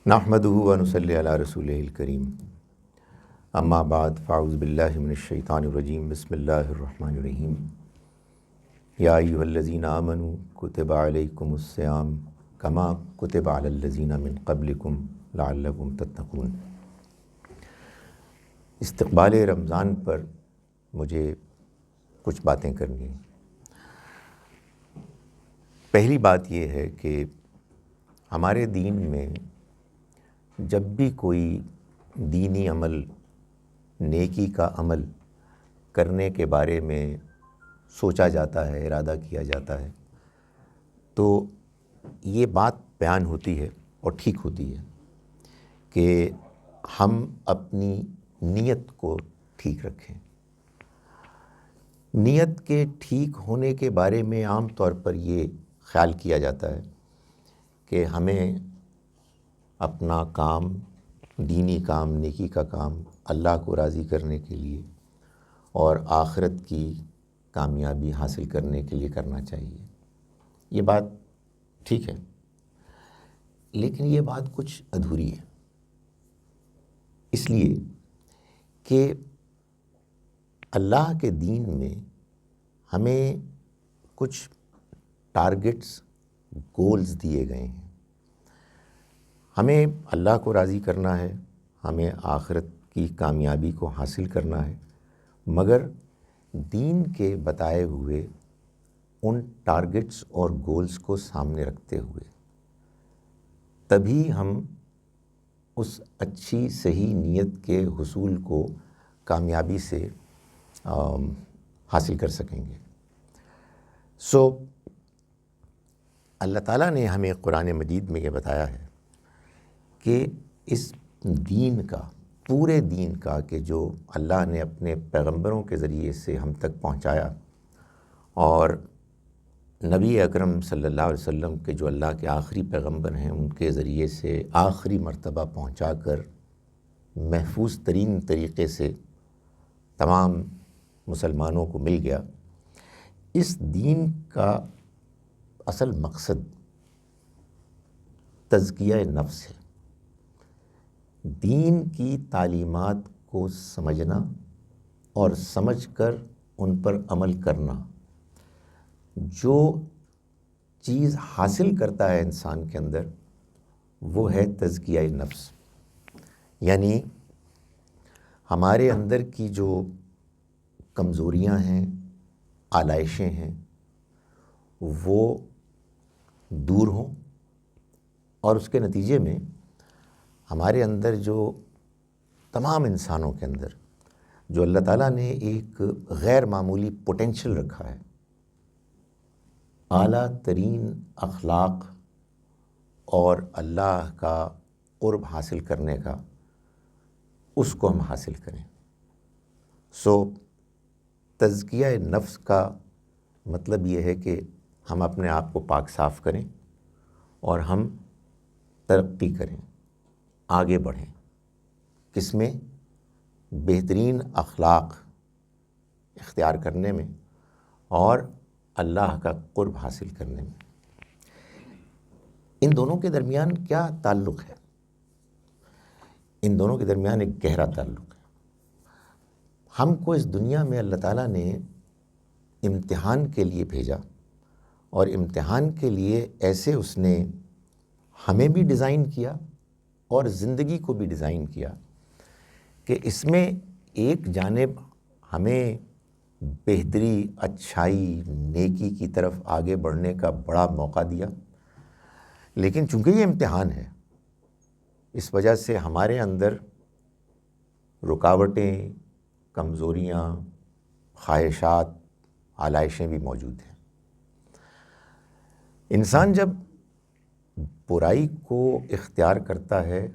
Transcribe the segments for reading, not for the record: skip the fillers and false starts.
نحمدہ و نصلی علی رسولہ الکریم، اما بعد فاعوذ باللہ من الشیطان الرجیم، بسم اللہ الرحمن الرحیم۔ یا ایھا الذین آمنوا کتب علیکم الصیام کما کتب علی الذین من قبلکم لعلکم تتقون۔ استقبال رمضان پر مجھے کچھ باتیں کرنی ہیں۔ پہلی بات یہ ہے کہ ہمارے دین میں جب بھی کوئی دینی عمل، نیکی کا عمل کرنے کے بارے میں سوچا جاتا ہے، ارادہ کیا جاتا ہے، تو یہ بات بیان ہوتی ہے اور ٹھیک ہوتی ہے کہ ہم اپنی نیت کو ٹھیک رکھیں۔ نیت کے ٹھیک ہونے کے بارے میں عام طور پر یہ خیال کیا جاتا ہے کہ ہمیں اپنا کام، دینی کام، نیکی کا کام اللہ کو راضی کرنے کے لیے اور آخرت کی کامیابی حاصل کرنے کے لیے کرنا چاہیے۔ یہ بات ٹھیک ہے، لیکن یہ بات کچھ ادھوری ہے، اس لیے کہ اللہ کے دین میں ہمیں کچھ ٹارگٹس، گولز دیے گئے ہیں۔ ہمیں اللہ کو راضی کرنا ہے، ہمیں آخرت کی کامیابی کو حاصل کرنا ہے، مگر دین کے بتائے ہوئے ان ٹارگٹس اور گولز کو سامنے رکھتے ہوئے تبھی ہم اس اچھی صحیح نیت کے حصول کو کامیابی سے حاصل کر سکیں گے۔ اللہ تعالیٰ نے ہمیں قرآن مجید میں یہ بتایا ہے کہ اس دین کا، پورے دین کا، کہ جو اللہ نے اپنے پیغمبروں کے ذریعے سے ہم تک پہنچایا، اور نبی اکرم صلی اللہ علیہ وسلم کے جو اللہ کے آخری پیغمبر ہیں ان کے ذریعے سے آخری مرتبہ پہنچا کر محفوظ ترین طریقے سے تمام مسلمانوں کو مل گیا۔ اس دین کا اصل مقصد تزکیہ نفس ہے۔ دین کی تعلیمات کو سمجھنا اور سمجھ کر ان پر عمل کرنا، جو چیز حاصل کرتا ہے انسان کے اندر وہ ہے تزکیہ نفس، یعنی ہمارے اندر کی جو کمزوریاں ہیں، آلائشیں ہیں، وہ دور ہوں، اور اس کے نتیجے میں ہمارے اندر جو تمام انسانوں کے اندر جو اللہ تعالیٰ نے ایک غیر معمولی پوٹینشل رکھا ہے، اعلیٰ ترین اخلاق اور اللہ کا قرب حاصل کرنے کا، اس کو ہم حاصل کریں۔ تزکیہ نفس کا مطلب یہ ہے کہ ہم اپنے آپ کو پاک صاف کریں اور ہم ترقی کریں، آگے بڑھیں۔ کس میں؟ بہترین اخلاق اختیار کرنے میں اور اللہ کا قرب حاصل کرنے میں۔ ان دونوں کے درمیان کیا تعلق ہے؟ ان دونوں کے درمیان ایک گہرا تعلق ہے۔ ہم کو اس دنیا میں اللہ تعالیٰ نے امتحان کے لیے بھیجا، اور امتحان کے لیے ایسے اس نے ہمیں بھی ڈیزائن کیا اور زندگی کو بھی ڈیزائن کیا کہ اس میں ایک جانب ہمیں بہتری، اچھائی، نیکی کی طرف آگے بڑھنے کا بڑا موقع دیا، لیکن چونکہ یہ امتحان ہے، اس وجہ سے ہمارے اندر رکاوٹیں، کمزوریاں، خواہشات، آلائشیں بھی موجود ہیں۔ انسان جب برائی کو اختیار کرتا ہے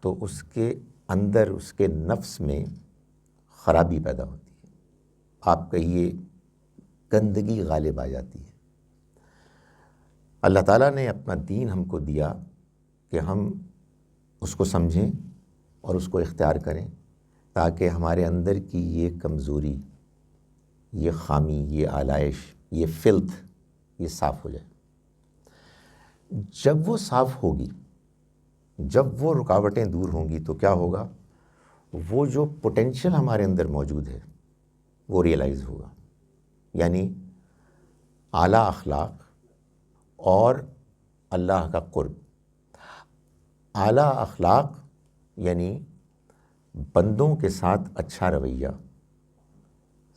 تو اس کے اندر، اس کے نفس میں خرابی پیدا ہوتی ہے، آپ کہیے گندگی غالب آ جاتی ہے۔ اللہ تعالیٰ نے اپنا دین ہم کو دیا کہ ہم اس کو سمجھیں اور اس کو اختیار کریں، تاکہ ہمارے اندر کی یہ کمزوری، یہ خامی، یہ آلائش، یہ فلتھ، یہ صاف ہو جائے۔ جب وہ صاف ہوگی، جب وہ رکاوٹیں دور ہوں گی تو کیا ہوگا؟ وہ جو پوٹینشیل ہمارے اندر موجود ہے وہ ریئلائز ہوگا، یعنی اعلیٰ اخلاق اور اللہ کا قرب۔ اعلیٰ اخلاق یعنی بندوں کے ساتھ اچھا رویہ،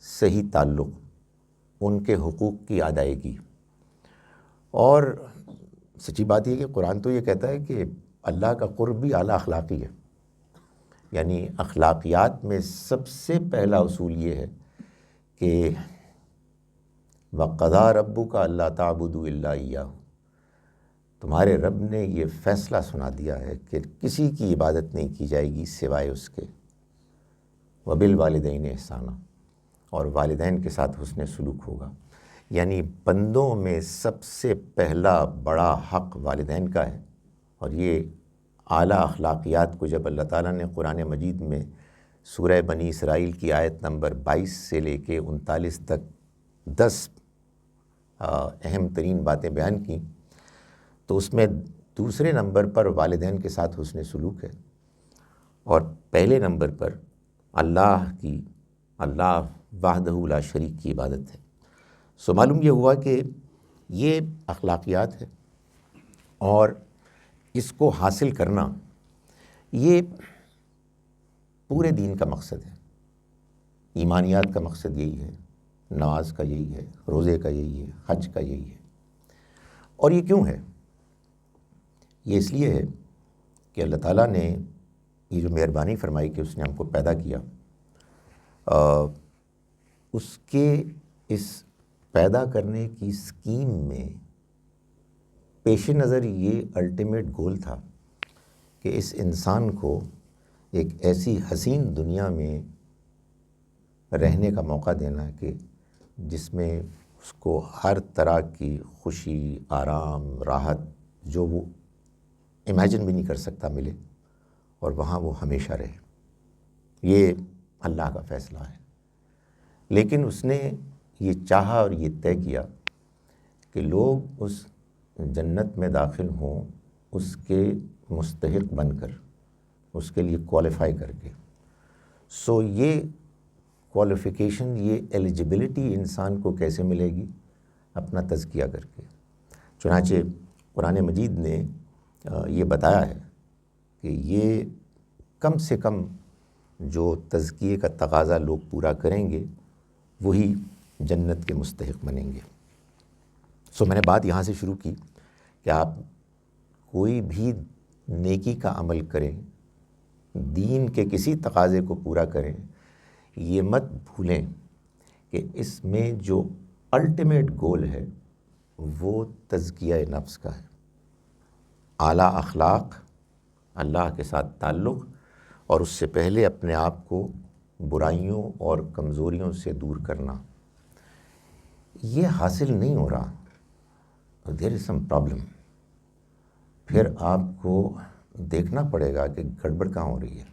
صحیح تعلق، ان کے حقوق کی ادائیگی۔ اور سچی بات یہ کہ قرآن تو یہ کہتا ہے کہ اللہ کا قرب بھی اعلیٰ اخلاقی ہے، یعنی اخلاقیات میں سب سے پہلا اصول یہ ہے کہ وَقَضَىٰ رَبُّكَ أَلَّا تَعْبُدُوا إِلَّا إِيَّاهُ، تمہارے رب نے یہ فیصلہ سنا دیا ہے کہ کسی کی عبادت نہیں کی جائے گی سوائے اس کے، وَبِالْوَالِدَيْنِ إِحْسَانًا، اور والدین کے ساتھ حسن سلوک ہوگا۔ یعنی بندوں میں سب سے پہلا بڑا حق والدین کا ہے، اور یہ اعلیٰ اخلاقیات کو جب اللہ تعالیٰ نے قرآن مجید میں سورہ بنی اسرائیل کی آیت نمبر 22 سے لے کے 39 تک 10 اہم ترین باتیں بیان کی، تو اس میں دوسرے نمبر پر والدین کے ساتھ حسن سلوک ہے، اور پہلے نمبر پر اللہ وحدہ لا شریک کی عبادت ہے۔ سو معلوم یہ ہوا کہ یہ اخلاقیات ہے، اور اس کو حاصل کرنا یہ پورے دین کا مقصد ہے۔ ایمانیات کا مقصد یہی ہے، نماز کا یہی ہے، روزے کا یہی ہے، حج کا یہی ہے۔ اور یہ کیوں ہے؟ یہ اس لیے ہے کہ اللہ تعالیٰ نے یہ جو مہربانی فرمائی کہ اس نے ہم کو پیدا کیا، اس کے اس پیدا کرنے کی اسکیم میں پیش نظر یہ الٹیمیٹ گول تھا کہ اس انسان کو ایک ایسی حسین دنیا میں رہنے کا موقع دینا کہ جس میں اس کو ہر طرح کی خوشی، آرام، راحت جو وہ امیجن بھی نہیں کر سکتا ملے، اور وہاں وہ ہمیشہ رہے۔ یہ اللہ کا فیصلہ ہے، لیکن اس نے یہ چاہا اور یہ طے کیا کہ لوگ اس جنت میں داخل ہوں اس کے مستحق بن کر، اس کے لیے کوالیفائی کر کے۔ سو یہ کوالیفیکیشن، یہ ایلیجبلٹی انسان کو کیسے ملے گی؟ اپنا تزکیہ کر کے۔ چنانچہ قرآن مجید نے یہ بتایا ہے کہ یہ کم سے کم جو تزکیے کا تقاضا لوگ پورا کریں گے وہی جنت کے مستحق بنیں گے۔ سو میں نے بات یہاں سے شروع کی کہ آپ کوئی بھی نیکی کا عمل کریں، دین کے کسی تقاضے کو پورا کریں، یہ مت بھولیں کہ اس میں جو الٹیمیٹ گول ہے وہ تزکیہ نفس کا ہے۔ اعلیٰ اخلاق، اللہ کے ساتھ تعلق، اور اس سے پہلے اپنے آپ کو برائیوں اور کمزوریوں سے دور کرنا، یہ حاصل نہیں ہو رہا۔ دیر از سم پرابلم۔ پھر آپ کو دیکھنا پڑے گا کہ گڑبڑ کہاں ہو رہی ہے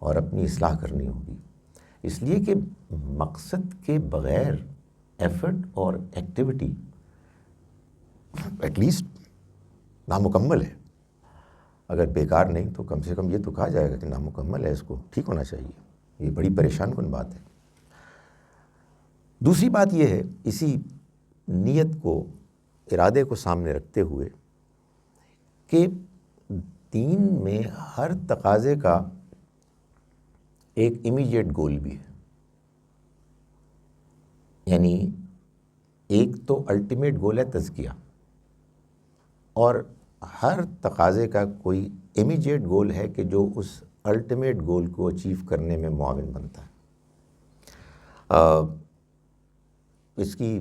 اور اپنی اصلاح کرنی ہوگی، اس لیے کہ مقصد کے بغیر ایفرٹ اور ایکٹیویٹی ایٹ لیسٹ نامکمل ہے۔ اگر بیکار نہیں تو کم سے کم یہ تو کہا جائے گا کہ نامکمل ہے، اس کو ٹھیک ہونا چاہیے۔ یہ بڑی پریشان کن بات ہے۔ دوسری بات یہ ہے، اسی نیت کو، ارادے کو سامنے رکھتے ہوئے، کہ دین میں ہر تقاضے کا ایک امیڈیٹ گول بھی ہے۔ یعنی ایک تو الٹیمیٹ گول ہے تزکیہ، اور ہر تقاضے کا کوئی امیڈیٹ گول ہے کہ جو اس الٹیمیٹ گول کو اچیو کرنے میں معاون بنتا ہے۔ اس کی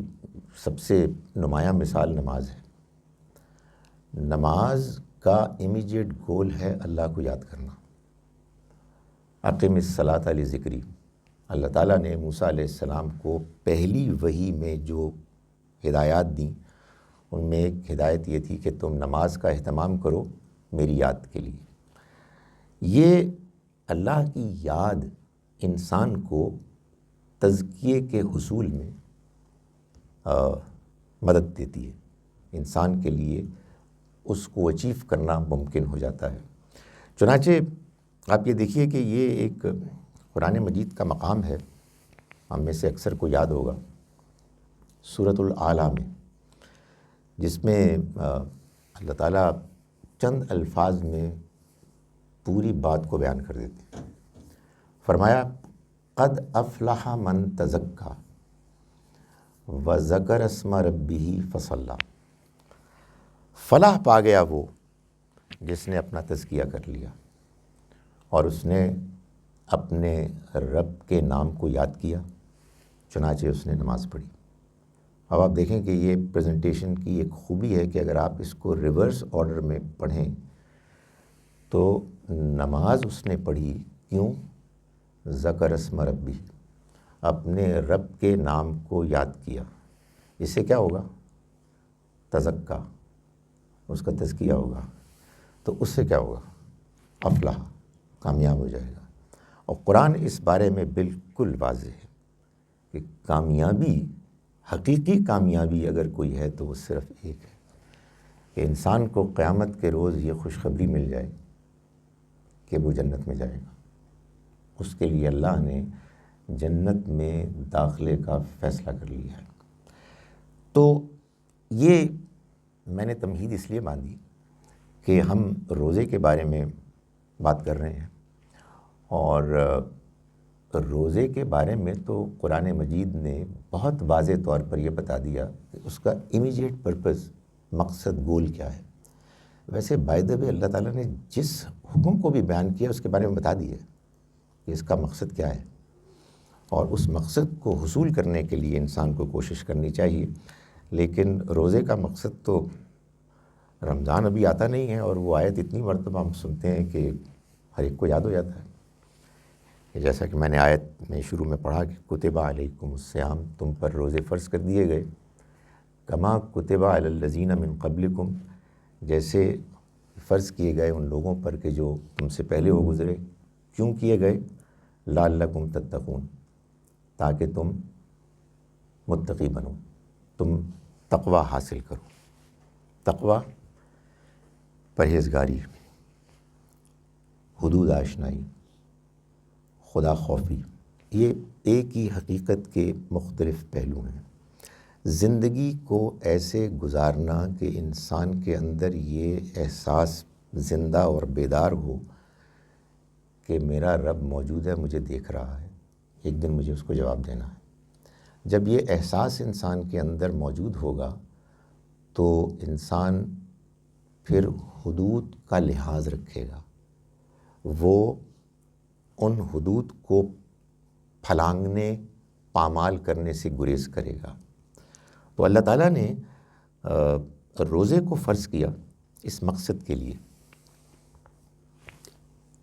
سب سے نمایاں مثال نماز ہے۔ نماز کا امیڈیٹ گول ہے اللہ کو یاد کرنا۔ اقم الصلاۃ لذکری، اللہ تعالیٰ نے موسیٰ علیہ السلام کو پہلی وحی میں جو ہدایات دیں ان میں ایک ہدایت یہ تھی کہ تم نماز کا اہتمام کرو میری یاد کے لیے۔ یہ اللہ کی یاد انسان کو تزکیے کے حصول میں مدد دیتی ہے، انسان کے لیے اس کو اچیو کرنا ممکن ہو جاتا ہے۔ چنانچہ آپ یہ دیکھیے کہ یہ ایک قرآن مجید کا مقام ہے، ہم میں سے اکثر کو یاد ہوگا، سورۃ الاعلیٰ میں، جس میں اللہ تعالیٰ چند الفاظ میں پوری بات کو بیان کر دیتے ہیں۔ فرمایا قد افلح من تزکا وذکر اسم ربہ فصلی، فلاح پا گیا وہ جس نے اپنا تزکیہ کر لیا اور اس نے اپنے رب کے نام کو یاد کیا، چنانچہ اس نے نماز پڑھی۔ اب آپ دیکھیں کہ یہ پریزنٹیشن کی ایک خوبی ہے کہ اگر آپ اس کو ریورس آرڈر میں پڑھیں تو نماز اس نے پڑھی، کیوں؟ ذکر اسم ربی، اپنے رب کے نام کو یاد کیا، اس سے کیا ہوگا؟ تزکا، اس کا تزکیہ ہوگا، تو اس سے کیا ہوگا؟ افلاح، کامیاب ہو جائے گا۔ اور قرآن اس بارے میں بالکل واضح ہے کہ کامیابی، حقیقی کامیابی اگر کوئی ہے تو وہ صرف ایک ہے کہ انسان کو قیامت کے روز یہ خوشخبری مل جائے کہ وہ جنت میں جائے گا۔ اس کے لیے اللہ نے جنت میں داخلے کا فیصلہ کر لیا ہے۔ تو یہ میں نے تمہید اس لیے باندھی کہ ہم روزے کے بارے میں بات کر رہے ہیں، اور روزے کے بارے میں تو قرآن مجید نے بہت واضح طور پر یہ بتا دیا کہ اس کا امیجیٹ پرپز، مقصد، گول کیا ہے۔ ویسے بائی دا وے اللہ تعالیٰ نے جس حکم کو بھی بیان کیا اس کے بارے میں بتا دیا کہ اس کا مقصد کیا ہے، اور اس مقصد کو حصول کرنے کے لیے انسان کو کوشش کرنی چاہیے۔ لیکن روزے کا مقصد تو رمضان ابھی آتا نہیں ہے، اور وہ آیت اتنی مرتبہ ہم سنتے ہیں کہ ہر ایک کو یاد ہو جاتا ہے، جیسا کہ میں نے آیت میں شروع میں پڑھا کہ کتب علیکم الصیام، تم پر روزے فرض کر دیے گئے، کما کتب علی الذین من قبلکم، جیسے فرض کیے گئے ان لوگوں پر کہ جو تم سے پہلے ہو گزرے۔ کیوں کیے گئے؟ لعلکم تتقون، تاکہ تم متقی بنو، تم تقوی حاصل کرو۔ تقوی پرہیزگاری، حدود آشنائی، خدا خوفی، یہ ایک ہی حقیقت کے مختلف پہلو ہیں۔ زندگی کو ایسے گزارنا کہ انسان کے اندر یہ احساس زندہ اور بیدار ہو کہ میرا رب موجود ہے، مجھے دیکھ رہا ہے، ایک دن مجھے اس کو جواب دینا ہے۔ جب یہ احساس انسان کے اندر موجود ہوگا تو انسان پھر حدود کا لحاظ رکھے گا، وہ ان حدود کو پھلانگنے، پامال کرنے سے گریز کرے گا۔ تو اللہ تعالیٰ نے روزے کو فرض کیا اس مقصد کے لیے۔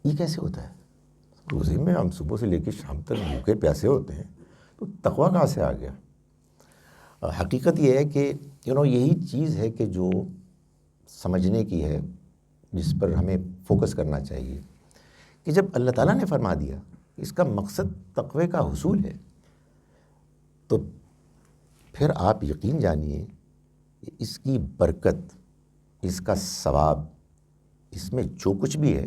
یہ کیسے ہوتا ہے؟ روزے میں ہم صبح سے لے کے شام تک بھوکے پیاسے ہوتے ہیں، تو تقویٰ کہاں سے آ گیا؟ حقیقت یہ ہے کہ یہی چیز ہے کہ جو سمجھنے کی ہے، جس پر ہمیں فوکس کرنا چاہیے، کہ جب اللہ تعالیٰ نے فرما دیا کہ اس کا مقصد تقوی کا حصول ہے، تو پھر آپ یقین جانیے کہ اس کی برکت، اس کا ثواب، اس میں جو کچھ بھی ہے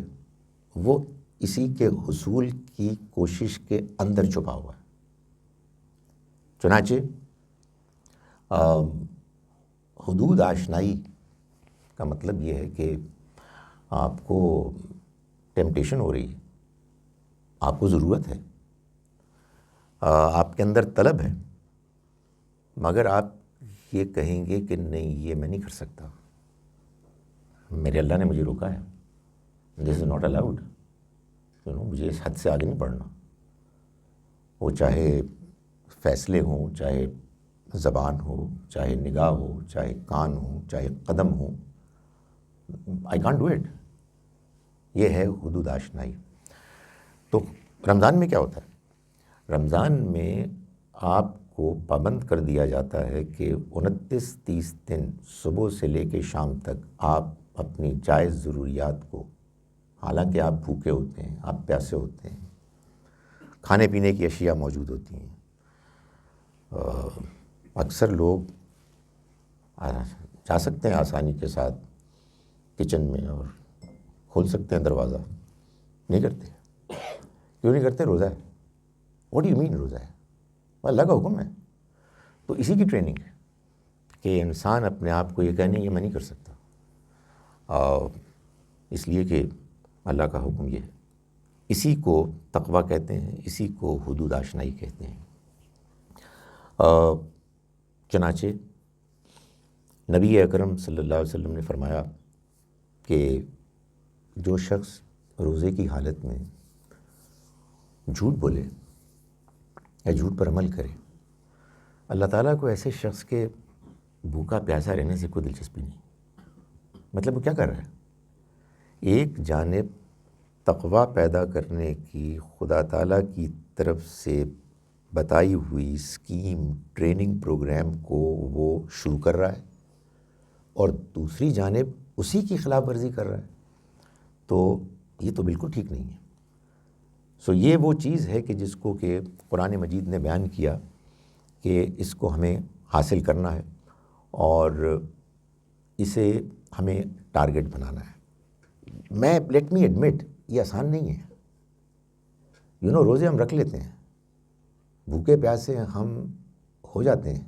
وہ اسی کے حصول کی کوشش کے اندر چھپا ہوا ہے۔ چنانچہ حدود آشنائی کا مطلب یہ ہے کہ آپ کو ٹیمپٹیشن ہو رہی ہے، آپ کو ضرورت ہے، آپ کے اندر طلب ہے، مگر آپ یہ کہیں گے کہ نہیں، یہ میں نہیں کر سکتا، میرے اللہ نے مجھے روکا ہے، دس از ناٹ الاؤڈ، مجھے اس حد سے آگے نہیں بڑھنا۔ وہ چاہے فیصلے ہوں، چاہے زبان ہو، چاہے نگاہ ہو، چاہے کان ہو، چاہے قدم ہو، آئی کانٹ ڈو اٹ۔ یہ ہے حدود آشنائی۔ تو رمضان میں کیا ہوتا ہے؟ رمضان میں آپ کو پابند کر دیا جاتا ہے کہ 29-30 دن صبح سے لے کے شام تک آپ اپنی جائز ضروریات کو، حالانکہ آپ بھوکے ہوتے ہیں، آپ پیاسے ہوتے ہیں، کھانے پینے کی اشیاء موجود ہوتی ہیں، اکثر لوگ جا سکتے ہیں آسانی کے ساتھ کچن میں اور کھول سکتے ہیں دروازہ، نہیں کرتے. کیوں نہیں کرتے؟ روزہ ہے. واٹ ڈو یو مین روزہ ہے؟ اللہ کا حکم ہے. تو اسی کی ٹریننگ ہے کہ انسان اپنے آپ کو یہ کہنے یہ میں نہیں کر سکتا، اس لیے کہ اللہ کا حکم یہ ہے. اسی کو تقویٰ کہتے ہیں، اسی کو حدود آشنائی کہتے ہیں. چنانچہ نبی اکرم صلی اللہ علیہ وسلم نے فرمایا کہ جو شخص روزے کی حالت میں جھوٹ بولے یا جھوٹ پر عمل کرے، اللہ تعالیٰ کو ایسے شخص کے بھوکا پیاسا رہنے سے کوئی دلچسپی نہیں. مطلب وہ کیا کر رہا ہے؟ ایک جانب تقویٰ پیدا کرنے کی خدا تعالیٰ کی طرف سے بتائی ہوئی اسکیم، ٹریننگ پروگرام کو وہ شروع کر رہا ہے، اور دوسری جانب اسی کی خلاف ورزی کر رہا ہے. تو یہ تو بالکل ٹھیک نہیں ہے. سو یہ وہ چیز ہے کہ جس کو کہ قرآن مجید نے بیان کیا کہ اس کو ہمیں حاصل کرنا ہے اور اسے ہمیں ٹارگٹ بنانا ہے. میں لیٹ می ایڈمٹ یہ آسان نہیں ہے. روزے ہم رکھ لیتے ہیں، بھوکے پیاسے ہم ہو جاتے ہیں،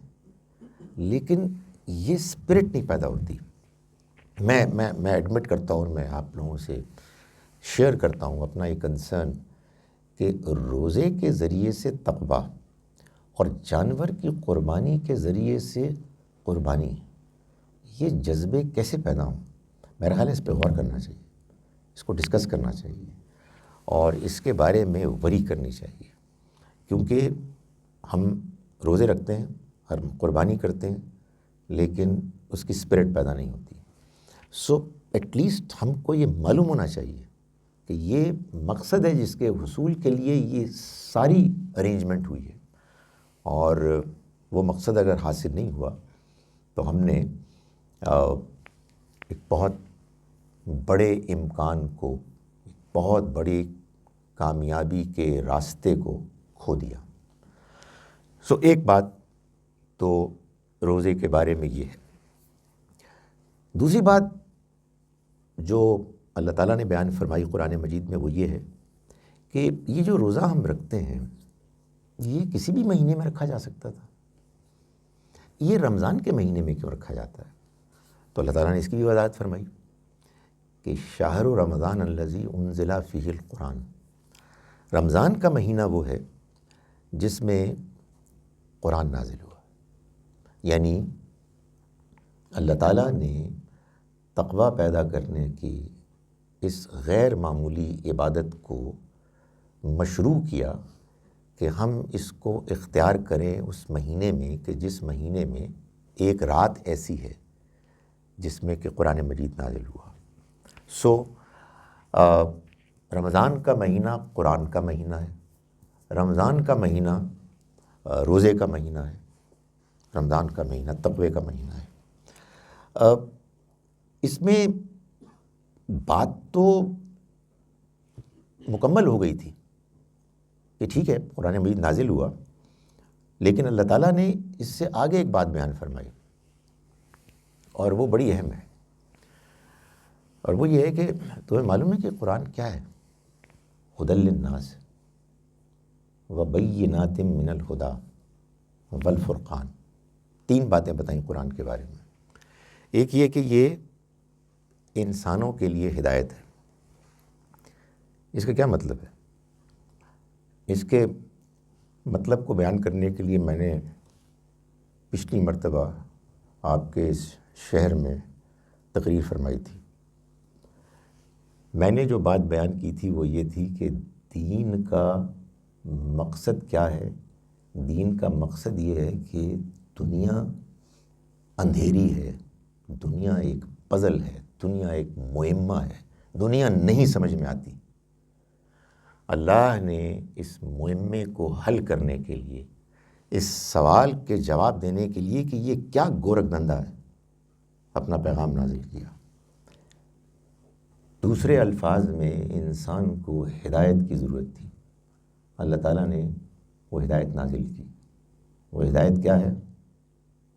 لیکن یہ اسپرٹ نہیں پیدا ہوتی. میں ایڈمٹ کرتا ہوں، میں آپ لوگوں سے شیئر کرتا ہوں اپنا یہ کنسرن کہ روزے کے ذریعے سے تقویٰ اور جانور کی قربانی کے ذریعے سے قربانی، یہ جذبے کیسے پیدا ہوں. میرا خیال ہے اس پہ غور کرنا چاہیے، اس کو ڈسکس کرنا چاہیے اور اس کے بارے میں وری کرنی چاہیے. کیونکہ ہم روزے رکھتے ہیں، ہم قربانی کرتے ہیں، لیکن اس کی اسپرٹ پیدا نہیں ہوتی. سو ایٹ لیسٹ ہم کو یہ معلوم ہونا چاہیے کہ یہ مقصد ہے جس کے حصول کے لیے یہ ساری ارینجمنٹ ہوئی ہے، اور وہ مقصد اگر حاصل نہیں ہوا تو ہم نے ایک بہت بڑے امکان کو، بہت بڑی کامیابی کے راستے کو کھو دیا. سو ایک بات تو روزے کے بارے میں یہ ہے. دوسری بات جو اللہ تعالیٰ نے بیان فرمائی قرآن مجید میں وہ یہ ہے کہ یہ جو روزہ ہم رکھتے ہیں یہ کسی بھی مہینے میں رکھا جا سکتا تھا. یہ رمضان کے مہینے میں کیوں رکھا جاتا ہے؟ تو اللہ تعالیٰ نے اس کی بھی وضاحت فرمائی کہ شہر رمضان الذی انزل فیہ القرآن. رمضان کا مہینہ وہ ہے جس میں قرآن نازل ہوا. یعنی اللہ تعالیٰ نے تقویٰ پیدا کرنے کی اس غیر معمولی عبادت کو مشروع کیا کہ ہم اس کو اختیار کریں اس مہینے میں کہ جس مہینے میں ایک رات ایسی ہے جس میں کہ قرآن مجید نازل ہوا. سو رمضان کا مہینہ قرآن کا مہینہ ہے، رمضان کا مہینہ روزے کا مہینہ ہے، رمضان کا مہینہ تقوی کا مہینہ ہے. اس میں بات تو مکمل ہو گئی تھی کہ ٹھیک ہے قرآن مجید نازل ہوا، لیکن اللہ تعالیٰ نے اس سے آگے ایک بات بیان فرمائی اور وہ بڑی اہم ہے، اور وہ یہ ہے کہ تمہیں معلوم ہے کہ قرآن کیا ہے؟ ہدی للناس وبینات من الہدی والفرقان. 3 باتیں بتائیں قرآن کے بارے میں. ایک یہ کہ یہ انسانوں کے لیے ہدایت ہے. اس کا کیا مطلب ہے؟ اس کے مطلب کو بیان کرنے کے لیے میں نے پچھلی مرتبہ آپ کے اس شہر میں تقریر فرمائی تھی. میں نے جو بات بیان کی تھی وہ یہ تھی کہ دین کا مقصد کیا ہے. دین کا مقصد یہ ہے کہ دنیا اندھیری ہے، دنیا ایک پزل ہے، دنیا ایک معمہ ہے، دنیا نہیں سمجھ میں آتی. اللہ نے اس معمے کو حل کرنے کے لیے، اس سوال کے جواب دینے کے لیے کہ یہ کیا گورکھ دھندا ہے، اپنا پیغام نازل کیا. دوسرے الفاظ میں انسان کو ہدایت کی ضرورت تھی، اللہ تعالیٰ نے وہ ہدایت نازل کی. وہ ہدایت کیا ہے؟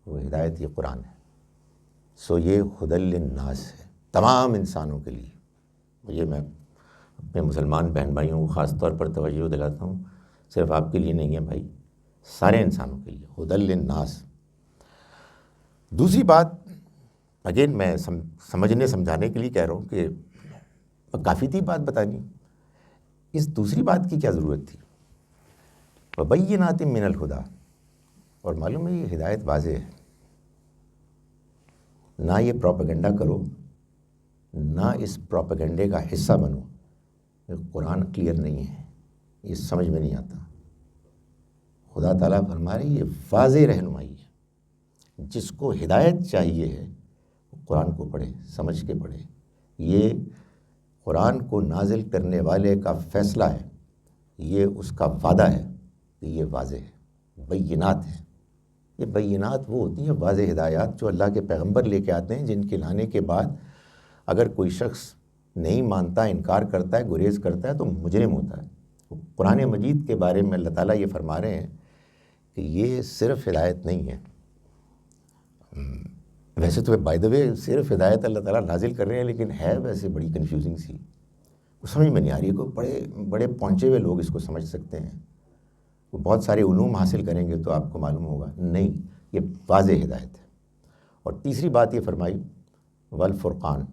وہ ہدایت یہ قرآن ہے. سو یہ ہدی للناس ہے. تمام انسانوں کے لیے. یہ میں اپنے مسلمان بہن بھائیوں کو خاص طور پر توجہ دلاتا ہوں، صرف آپ کے لیے نہیں ہے بھائی، سارے انسانوں کے لیے، ہدی للناس. دوسری بات اگین میں سمجھنے سمجھانے کے لیے کہہ رہا ہوں کہ کافی تھی بات بتانی، اس دوسری بات کی کیا ضرورت تھی؟ وَبَيِّنَاتٍ مِّنَ الْهُدَىٰ، اور معلوم ہے یہ ہدایت واضح ہے. نہ یہ پروپیگنڈا کرو، نہ اس پروپیگنڈے کا حصہ بنو. قرآن کلیئر نہیں ہے، یہ سمجھ میں نہیں آتا. خدا تعالیٰ فرما رہی یہ واضح رہنمائی ہے. جس کو ہدایت چاہیے ہے قرآن کو پڑھے، سمجھ کے پڑھے. یہ قرآن کو نازل کرنے والے کا فیصلہ ہے، یہ اس کا وعدہ ہے کہ یہ واضح ہے، بینات ہے. یہ بینات وہ ہوتی ہیں واضح ہدایات جو اللہ کے پیغمبر لے کے آتے ہیں، جن کے لانے کے بعد اگر کوئی شخص نہیں مانتا، انکار کرتا ہے، گریز کرتا ہے تو مجرم ہوتا ہے. قرآن مجید کے بارے میں اللہ تعالیٰ یہ فرما رہے ہیں کہ یہ صرف ہدایت نہیں ہے. ویسے تو بائی دا وے صرف ہدایت اللہ تعالیٰ نازل کر رہے ہیں، لیکن ہے ویسے بڑی کنفیوزنگ سی، وہ سمجھ میں نہیں آ رہی ہے. کوئی بڑے پہنچے ہوئے لوگ اس کو سمجھ سکتے ہیں، وہ بہت سارے علوم حاصل کریں گے تو آپ کو معلوم ہوگا. نہیں، یہ واضح ہدایت ہے. اور تیسری بات یہ فرمائی والفرقان،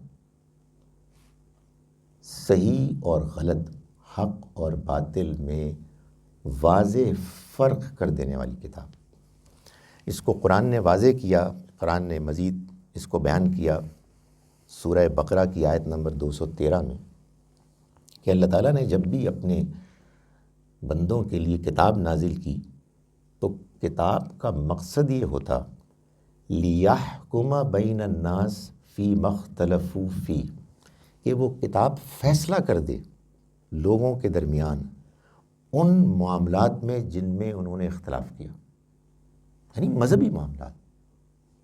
صحیح اور غلط، حق اور باطل میں واضح فرق کر دینے والی کتاب. اس کو قرآن نے واضح کیا. قرآن نے مزید اس کو بیان کیا سورہ بقرہ کی آیت نمبر 213 میں کہ اللہ تعالیٰ نے جب بھی اپنے بندوں کے لیے کتاب نازل کی تو کتاب کا مقصد یہ ہوتا لِيَحْكُمَ بَيْنَ النَّاسِ فِي مَا اخْتَلَفُوا فِيهِ، کہ وہ کتاب فیصلہ کر دے لوگوں کے درمیان ان معاملات میں جن میں انہوں نے اختلاف کیا. یعنی مذہبی معاملات.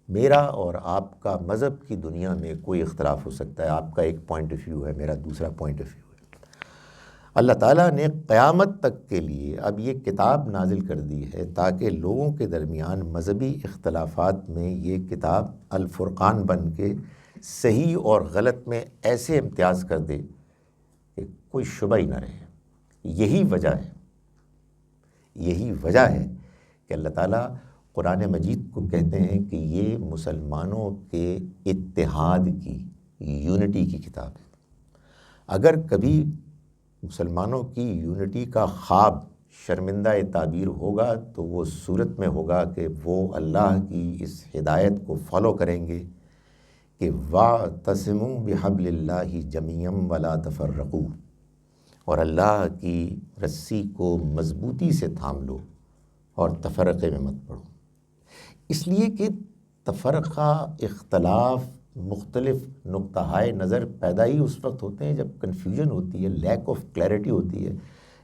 میرا اور آپ کا مذہب کی دنیا میں کوئی اختلاف ہو سکتا ہے. آپ کا ایک پوائنٹ آف ویو ہے، میرا دوسرا پوائنٹ آف ویو ہے. اللہ تعالیٰ نے قیامت تک کے لیے اب یہ کتاب نازل کر دی ہے تاکہ لوگوں کے درمیان مذہبی اختلافات میں یہ کتاب الفرقان بن کے صحیح اور غلط میں ایسے امتیاز کر دے کہ کوئی شبہ ہی نہ رہے. یہی وجہ ہے کہ اللہ تعالیٰ قرآن مجید کو کہتے ہیں کہ یہ مسلمانوں کے اتحاد کی، یونٹی کی کتاب ہے. اگر کبھی مسلمانوں کی یونٹی کا خواب شرمندہ تعبیر ہوگا تو وہ صورت میں ہوگا کہ وہ اللہ کی اس ہدایت کو فالو کریں گے کہ وَاعْتَصِمُوا بِحَبْلِ اللَّهِ جَمِيعًا وَلَا تَفَرَّقُوا، اور اللہ کی رسی کو مضبوطی سے تھام لو اور تفرقے میں مت پڑو. اس لیے کہ تفرقہ، اختلاف، مختلف نقطہ نظر پیدا ہی اس وقت ہوتے ہیں جب کنفیوژن ہوتی ہے، لیک آف کلیئرٹی ہوتی ہے.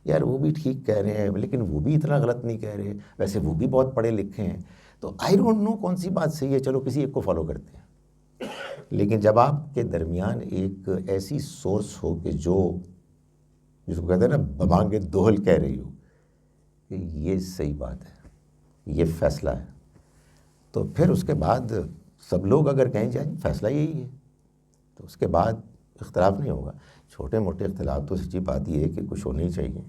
یار وہ بھی ٹھیک کہہ رہے ہیں لیکن وہ بھی اتنا غلط نہیں کہہ رہے، ویسے وہ بھی بہت پڑھے لکھے ہیں، تو آئی ڈونٹ نو کون سی بات صحیح ہے، چلو کسی ایک کو فالو کرتے ہیں. لیکن جب آپ کے درمیان ایک ایسی سورس ہو کہ جس کو کہتے ہیں نا ببانگ دوہل کہہ رہی ہو کہ یہ صحیح بات ہے، یہ فیصلہ ہے، تو پھر اس کے بعد سب لوگ اگر کہیں جائیں فیصلہ یہی ہے تو اس کے بعد اختلاف نہیں ہوگا. چھوٹے موٹے اختلاف تو سچی بات یہ ہے کہ کچھ ہونے ہی چاہیے،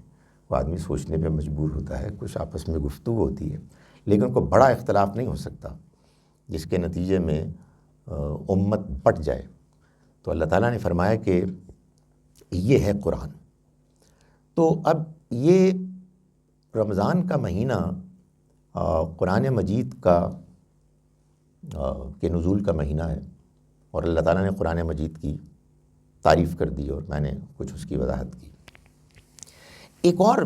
وہ آدمی سوچنے پہ مجبور ہوتا ہے، کچھ آپس میں گفتگو ہوتی ہے، لیکن کوئی بڑا اختلاف نہیں ہو سکتا جس کے نتیجے میں امت بٹ جائے. تو اللہ تعالیٰ نے فرمایا کہ یہ ہے قرآن. تو اب یہ رمضان کا مہینہ قرآن مجید کا کے نزول کا مہینہ ہے، اور اللہ تعالیٰ نے قرآن مجید کی تعریف کر دی اور میں نے کچھ اس کی وضاحت کی. ایک اور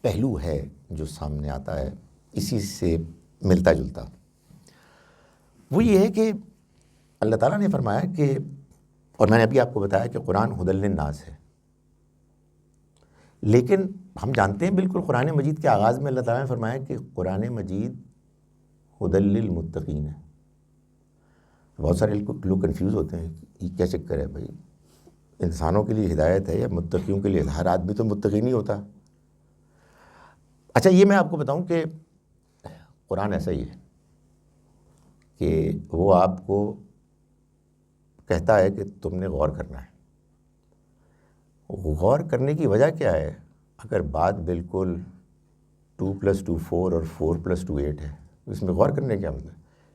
پہلو ہے جو سامنے آتا ہے اسی سے ملتا جلتا، وہ یہ ہے کہ اللہ تعالیٰ نے فرمایا کہ، اور میں نے ابھی آپ کو بتایا کہ قرآن ھدی للناس ہے، لیکن ہم جانتے ہیں بالکل قرآن مجید کے آغاز میں اللہ تعالیٰ نے فرمایا کہ قرآن مجید ھدی للمتقین ہے. بہت سارے لوگ کنفیوز ہوتے ہیں کہ یہ کیا چکر ہے بھائی، انسانوں کے لیے ہدایت ہے یا متقیوں کے لیے؟ ہر آدمی تو متقی نہیں ہوتا. اچھا یہ میں آپ کو بتاؤں کہ قرآن ایسا ہی ہے کہ وہ آپ کو کہتا ہے کہ تم نے غور کرنا ہے. غور کرنے کی وجہ کیا ہے؟ اگر بات بالکل 2+2 4 اور 4+2 8 ہے، اس میں غور کرنے کیا مطلب؟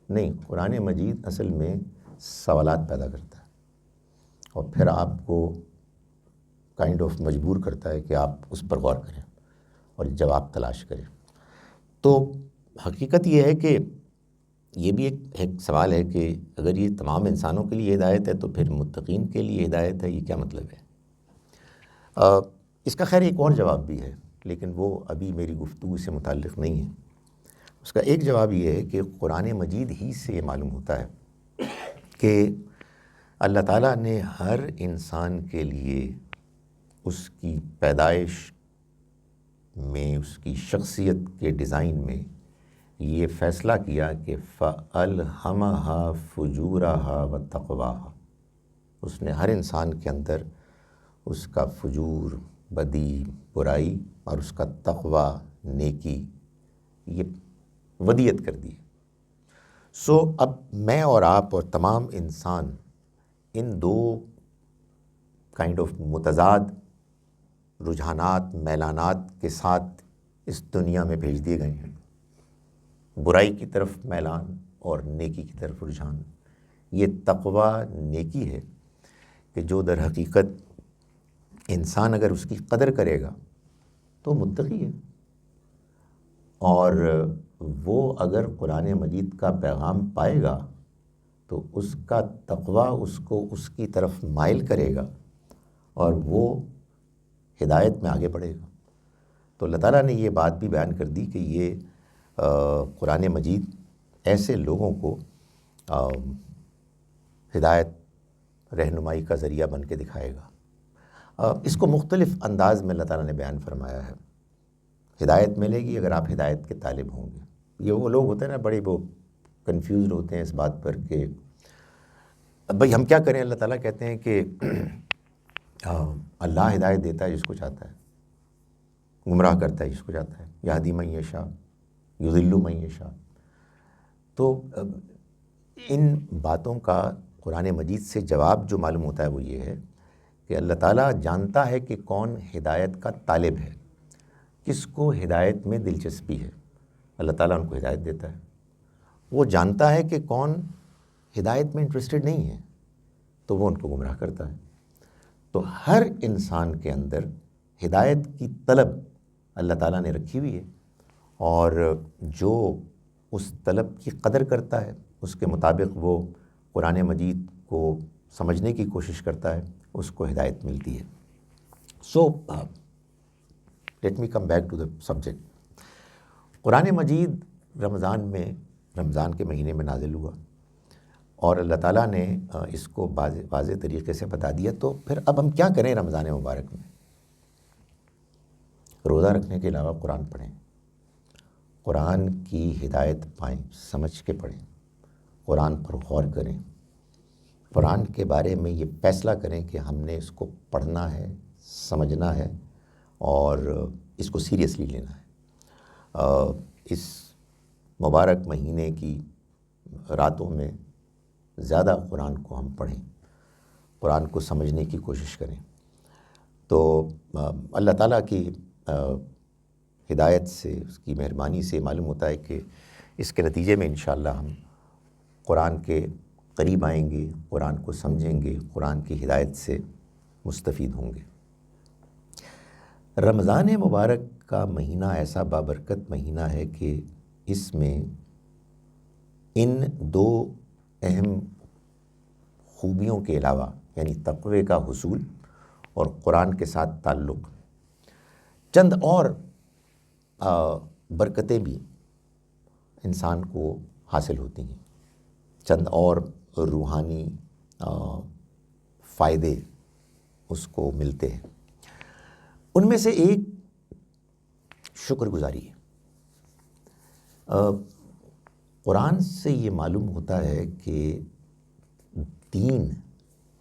نہیں، قرآن مجید اصل میں سوالات پیدا کرتا ہے اور پھر آپ کو کائنڈ آف مجبور کرتا ہے کہ آپ اس پر غور کریں اور جواب تلاش کریں. تو حقیقت یہ ہے کہ یہ بھی ایک سوال ہے کہ اگر یہ تمام انسانوں کے لیے ہدایت ہے تو پھر متقین کے لیے ہدایت ہے، یہ کیا مطلب ہے؟ اس کا خیر ایک اور جواب بھی ہے، لیکن وہ ابھی میری گفتگو سے متعلق نہیں ہے. اس کا ایک جواب یہ ہے کہ قرآن مجید ہی سے یہ معلوم ہوتا ہے کہ اللہ تعالیٰ نے ہر انسان کے لیے اس کی پیدائش میں، اس کی شخصیت کے ڈیزائن میں یہ فیصلہ کیا کہ فَأَلْهَمَهَا فُجُورَهَا وَتَقْوَاهَا. اس نے ہر انسان کے اندر اس کا فجور، بدی، برائی اور اس کا تقوی، نیکی، یہ ودیت کر دی. سو اب میں اور آپ اور تمام انسان ان دو کائنڈ آف متضاد رجحانات، میلانات کے ساتھ اس دنیا میں بھیج دیے گئے ہیں. برائی کی طرف میلان اور نیکی کی طرف رجحان. یہ تقوی نیکی ہے کہ جو در حقیقت انسان اگر اس کی قدر کرے گا تو متقی ہے، اور وہ اگر قرآن مجید کا پیغام پائے گا تو اس کا تقوی اس کو اس کی طرف مائل کرے گا اور وہ ہدایت میں آگے بڑھے گا. تو اللہ تعالیٰ نے یہ بات بھی بیان کر دی کہ یہ قرآن مجید ایسے لوگوں کو ہدایت، رہنمائی کا ذریعہ بن کے دکھائے گا. اس کو مختلف انداز میں اللہ تعالیٰ نے بیان فرمایا ہے. ہدایت ملے گی اگر آپ ہدایت کے طالب ہوں گے. یہ وہ لوگ ہوتے ہیں نا، بڑے وہ کنفیوزڈ ہوتے ہیں اس بات پر کہ بھئی ہم کیا کریں. اللہ تعالیٰ کہتے ہیں کہ اللہ ہدایت دیتا ہے جس کو چاہتا ہے، گمراہ کرتا ہے جس کو چاہتا ہے، یہدی من یشاء یضل من یشاء. تو ان باتوں کا قرآن مجید سے جواب جو معلوم ہوتا ہے وہ یہ ہے کہ اللہ تعالیٰ جانتا ہے کہ کون ہدایت کا طالب ہے، کس کو ہدایت میں دلچسپی ہے. اللہ تعالیٰ ان کو ہدایت دیتا ہے. وہ جانتا ہے کہ کون ہدایت میں انٹرسٹڈ نہیں ہے تو وہ ان کو گمراہ کرتا ہے. تو ہر انسان کے اندر ہدایت کی طلب اللہ تعالیٰ نے رکھی ہوئی ہے، اور جو اس طلب کی قدر کرتا ہے، اس کے مطابق وہ قرآن مجید کو سمجھنے کی کوشش کرتا ہے، اس کو ہدایت ملتی ہے. So let me come back to the subject. Quran Majeed Ramzan کے مہینے میں نازل ہوا اور اللہ تعالیٰ نے اس کو واضح طریقے سے بتا دیا. تو پھر اب ہم کیا کریں رمضان مبارک میں؟ روزہ رکھنے کے علاوہ قرآن پڑھیں، قرآن کی ہدایت پائیں، سمجھ کے پڑھیں، قرآن پر غور کریں، قرآن کے بارے میں یہ فیصلہ کریں کہ ہم نے اس کو پڑھنا ہے، سمجھنا ہے اور اس کو سیریسلی لینا ہے. اس مبارک مہینے کی راتوں میں زیادہ قرآن کو ہم پڑھیں، قرآن کو سمجھنے کی کوشش کریں. تو اللہ تعالیٰ کی ہدایت سے، اس کی مہربانی سے معلوم ہوتا ہے کہ اس کے نتیجے میں انشاءاللہ ہم قرآن کے قریب آئیں گے، قرآن کو سمجھیں گے، قرآن کی ہدایت سے مستفید ہوں گے. رمضان مبارک کا مہینہ ایسا بابرکت مہینہ ہے کہ اس میں ان دو اہم خوبیوں کے علاوہ، یعنی تقوی کا حصول اور قرآن کے ساتھ تعلق، چند اور برکتیں بھی انسان کو حاصل ہوتی ہیں، چند اور روحانی فائدے اس کو ملتے ہیں. ان میں سے ایک شکر گزاری ہے. قرآن سے یہ معلوم ہوتا ہے کہ دین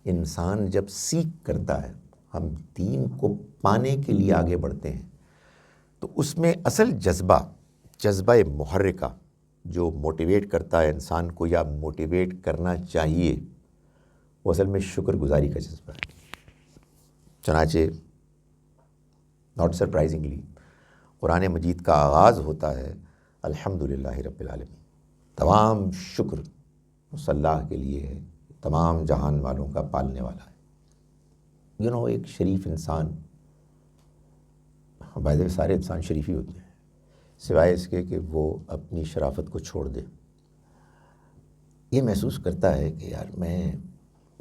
انسان جب سیکھ کرتا ہے، ہم دین کو پانے کے لیے آگے بڑھتے ہیں، تو اس میں اصل جذبہ محرکہ جو موٹیویٹ کرتا ہے انسان کو یا موٹیویٹ کرنا چاہیے، وہ اصل میں شکر گزاری کا جذبہ ہے. چنانچہ ناٹ سرپرائزنگلی قرآن مجید کا آغاز ہوتا ہے الحمدللہ رب العالمین. تمام شکر اس اللہ کے لیے ہے، تمام جہان والوں کا پالنے والا ہے. ایک شریف انسان، بائی سارے انسان شریف ہی ہوتے ہیں سوائے اس کے کہ وہ اپنی شرافت کو چھوڑ دے، یہ محسوس کرتا ہے کہ یار میں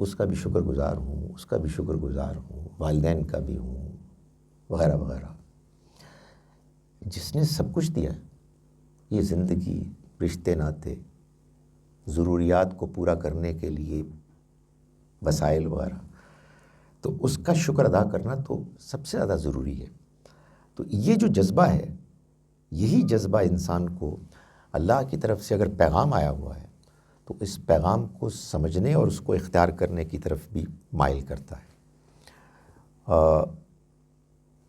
اس کا بھی شکر گزار ہوں، اس کا بھی شکر گزار ہوں، والدین کا بھی ہوں، وغیرہ وغیرہ. جس نے سب کچھ دیا، یہ زندگی، رشتے ناتے، ضروریات کو پورا کرنے کے لیے وسائل وغیرہ، تو اس کا شکر ادا کرنا تو سب سے زیادہ ضروری ہے. تو یہ جو جذبہ ہے، یہی جذبہ انسان کو اللہ کی طرف سے اگر پیغام آیا ہوا ہے تو اس پیغام کو سمجھنے اور اس کو اختیار کرنے کی طرف بھی مائل کرتا ہے.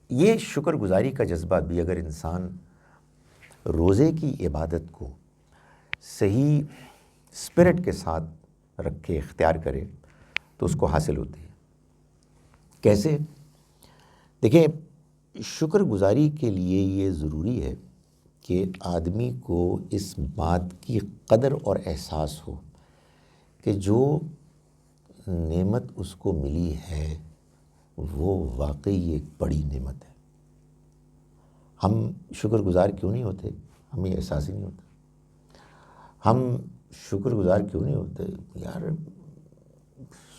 یہ شکر گزاری کا جذبہ بھی اگر انسان روزے کی عبادت کو صحیح اسپرٹ کے ساتھ رکھے، اختیار کرے، تو اس کو حاصل ہوتی ہے. کیسے؟ دیکھیں، شکر گزاری کے لیے یہ ضروری ہے کہ آدمی کو اس بات کی قدر اور احساس ہو کہ جو نعمت اس کو ملی ہے وہ واقعی ایک بڑی نعمت ہے. ہم شکر گزار کیوں نہیں ہوتے؟ ہمیں یہ احساس ہی نہیں ہوتا. ہم شکر گزار کیوں نہیں ہوتے؟ یار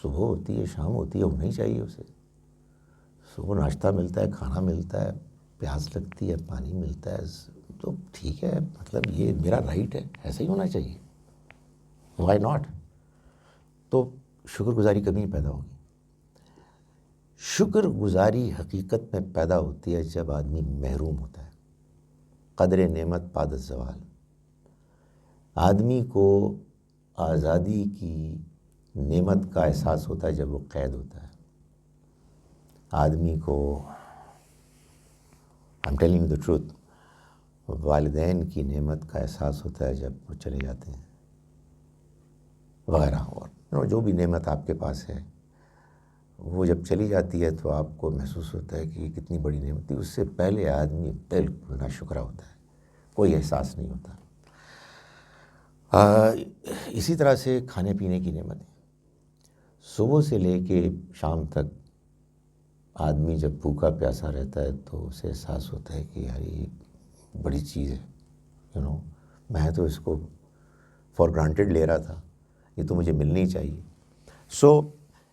صبح ہوتی ہے، شام ہوتی ہے، ہونا ہی چاہیے اسے. صبح ناشتہ ملتا ہے، کھانا ملتا ہے، پیاس لگتی ہے، پانی ملتا ہے، تو ٹھیک ہے، مطلب یہ میرا رائٹ ہے، ایسا ہی ہونا چاہیے. Why not? تو شکر گزاری کبھی نہیں پیدا ہوگی. شکر گزاری حقیقت میں پیدا ہوتی ہے جب آدمی محروم ہوتا ہے. قدر نعمت بعد الزوال. آدمی کو آزادی کی نعمت کا احساس ہوتا ہے جب وہ قید ہوتا ہے. آدمی کو I'm telling you the truth، والدین کی نعمت کا احساس ہوتا ہے جب وہ چلے جاتے ہیں، وغیرہ. اور جو بھی نعمت آپ کے پاس ہے وہ جب چلی جاتی ہے تو آپ کو محسوس ہوتا ہے کہ یہ کتنی بڑی نعمت تھی. اس سے پہلے آدمی بالکل ناشکرا ہوتا ہے، کوئی احساس نہیں ہوتا. اسی طرح سے کھانے پینے کی نعمتیں، صبح سے لے کے شام تک آدمی جب بھوکا پیاسا رہتا ہے تو اسے احساس ہوتا ہے کہ یار یہ بڑی چیز ہے. میں تو اس کو فار گرانٹیڈ لے رہا تھا، یہ تو مجھے ملنی چاہیے. سو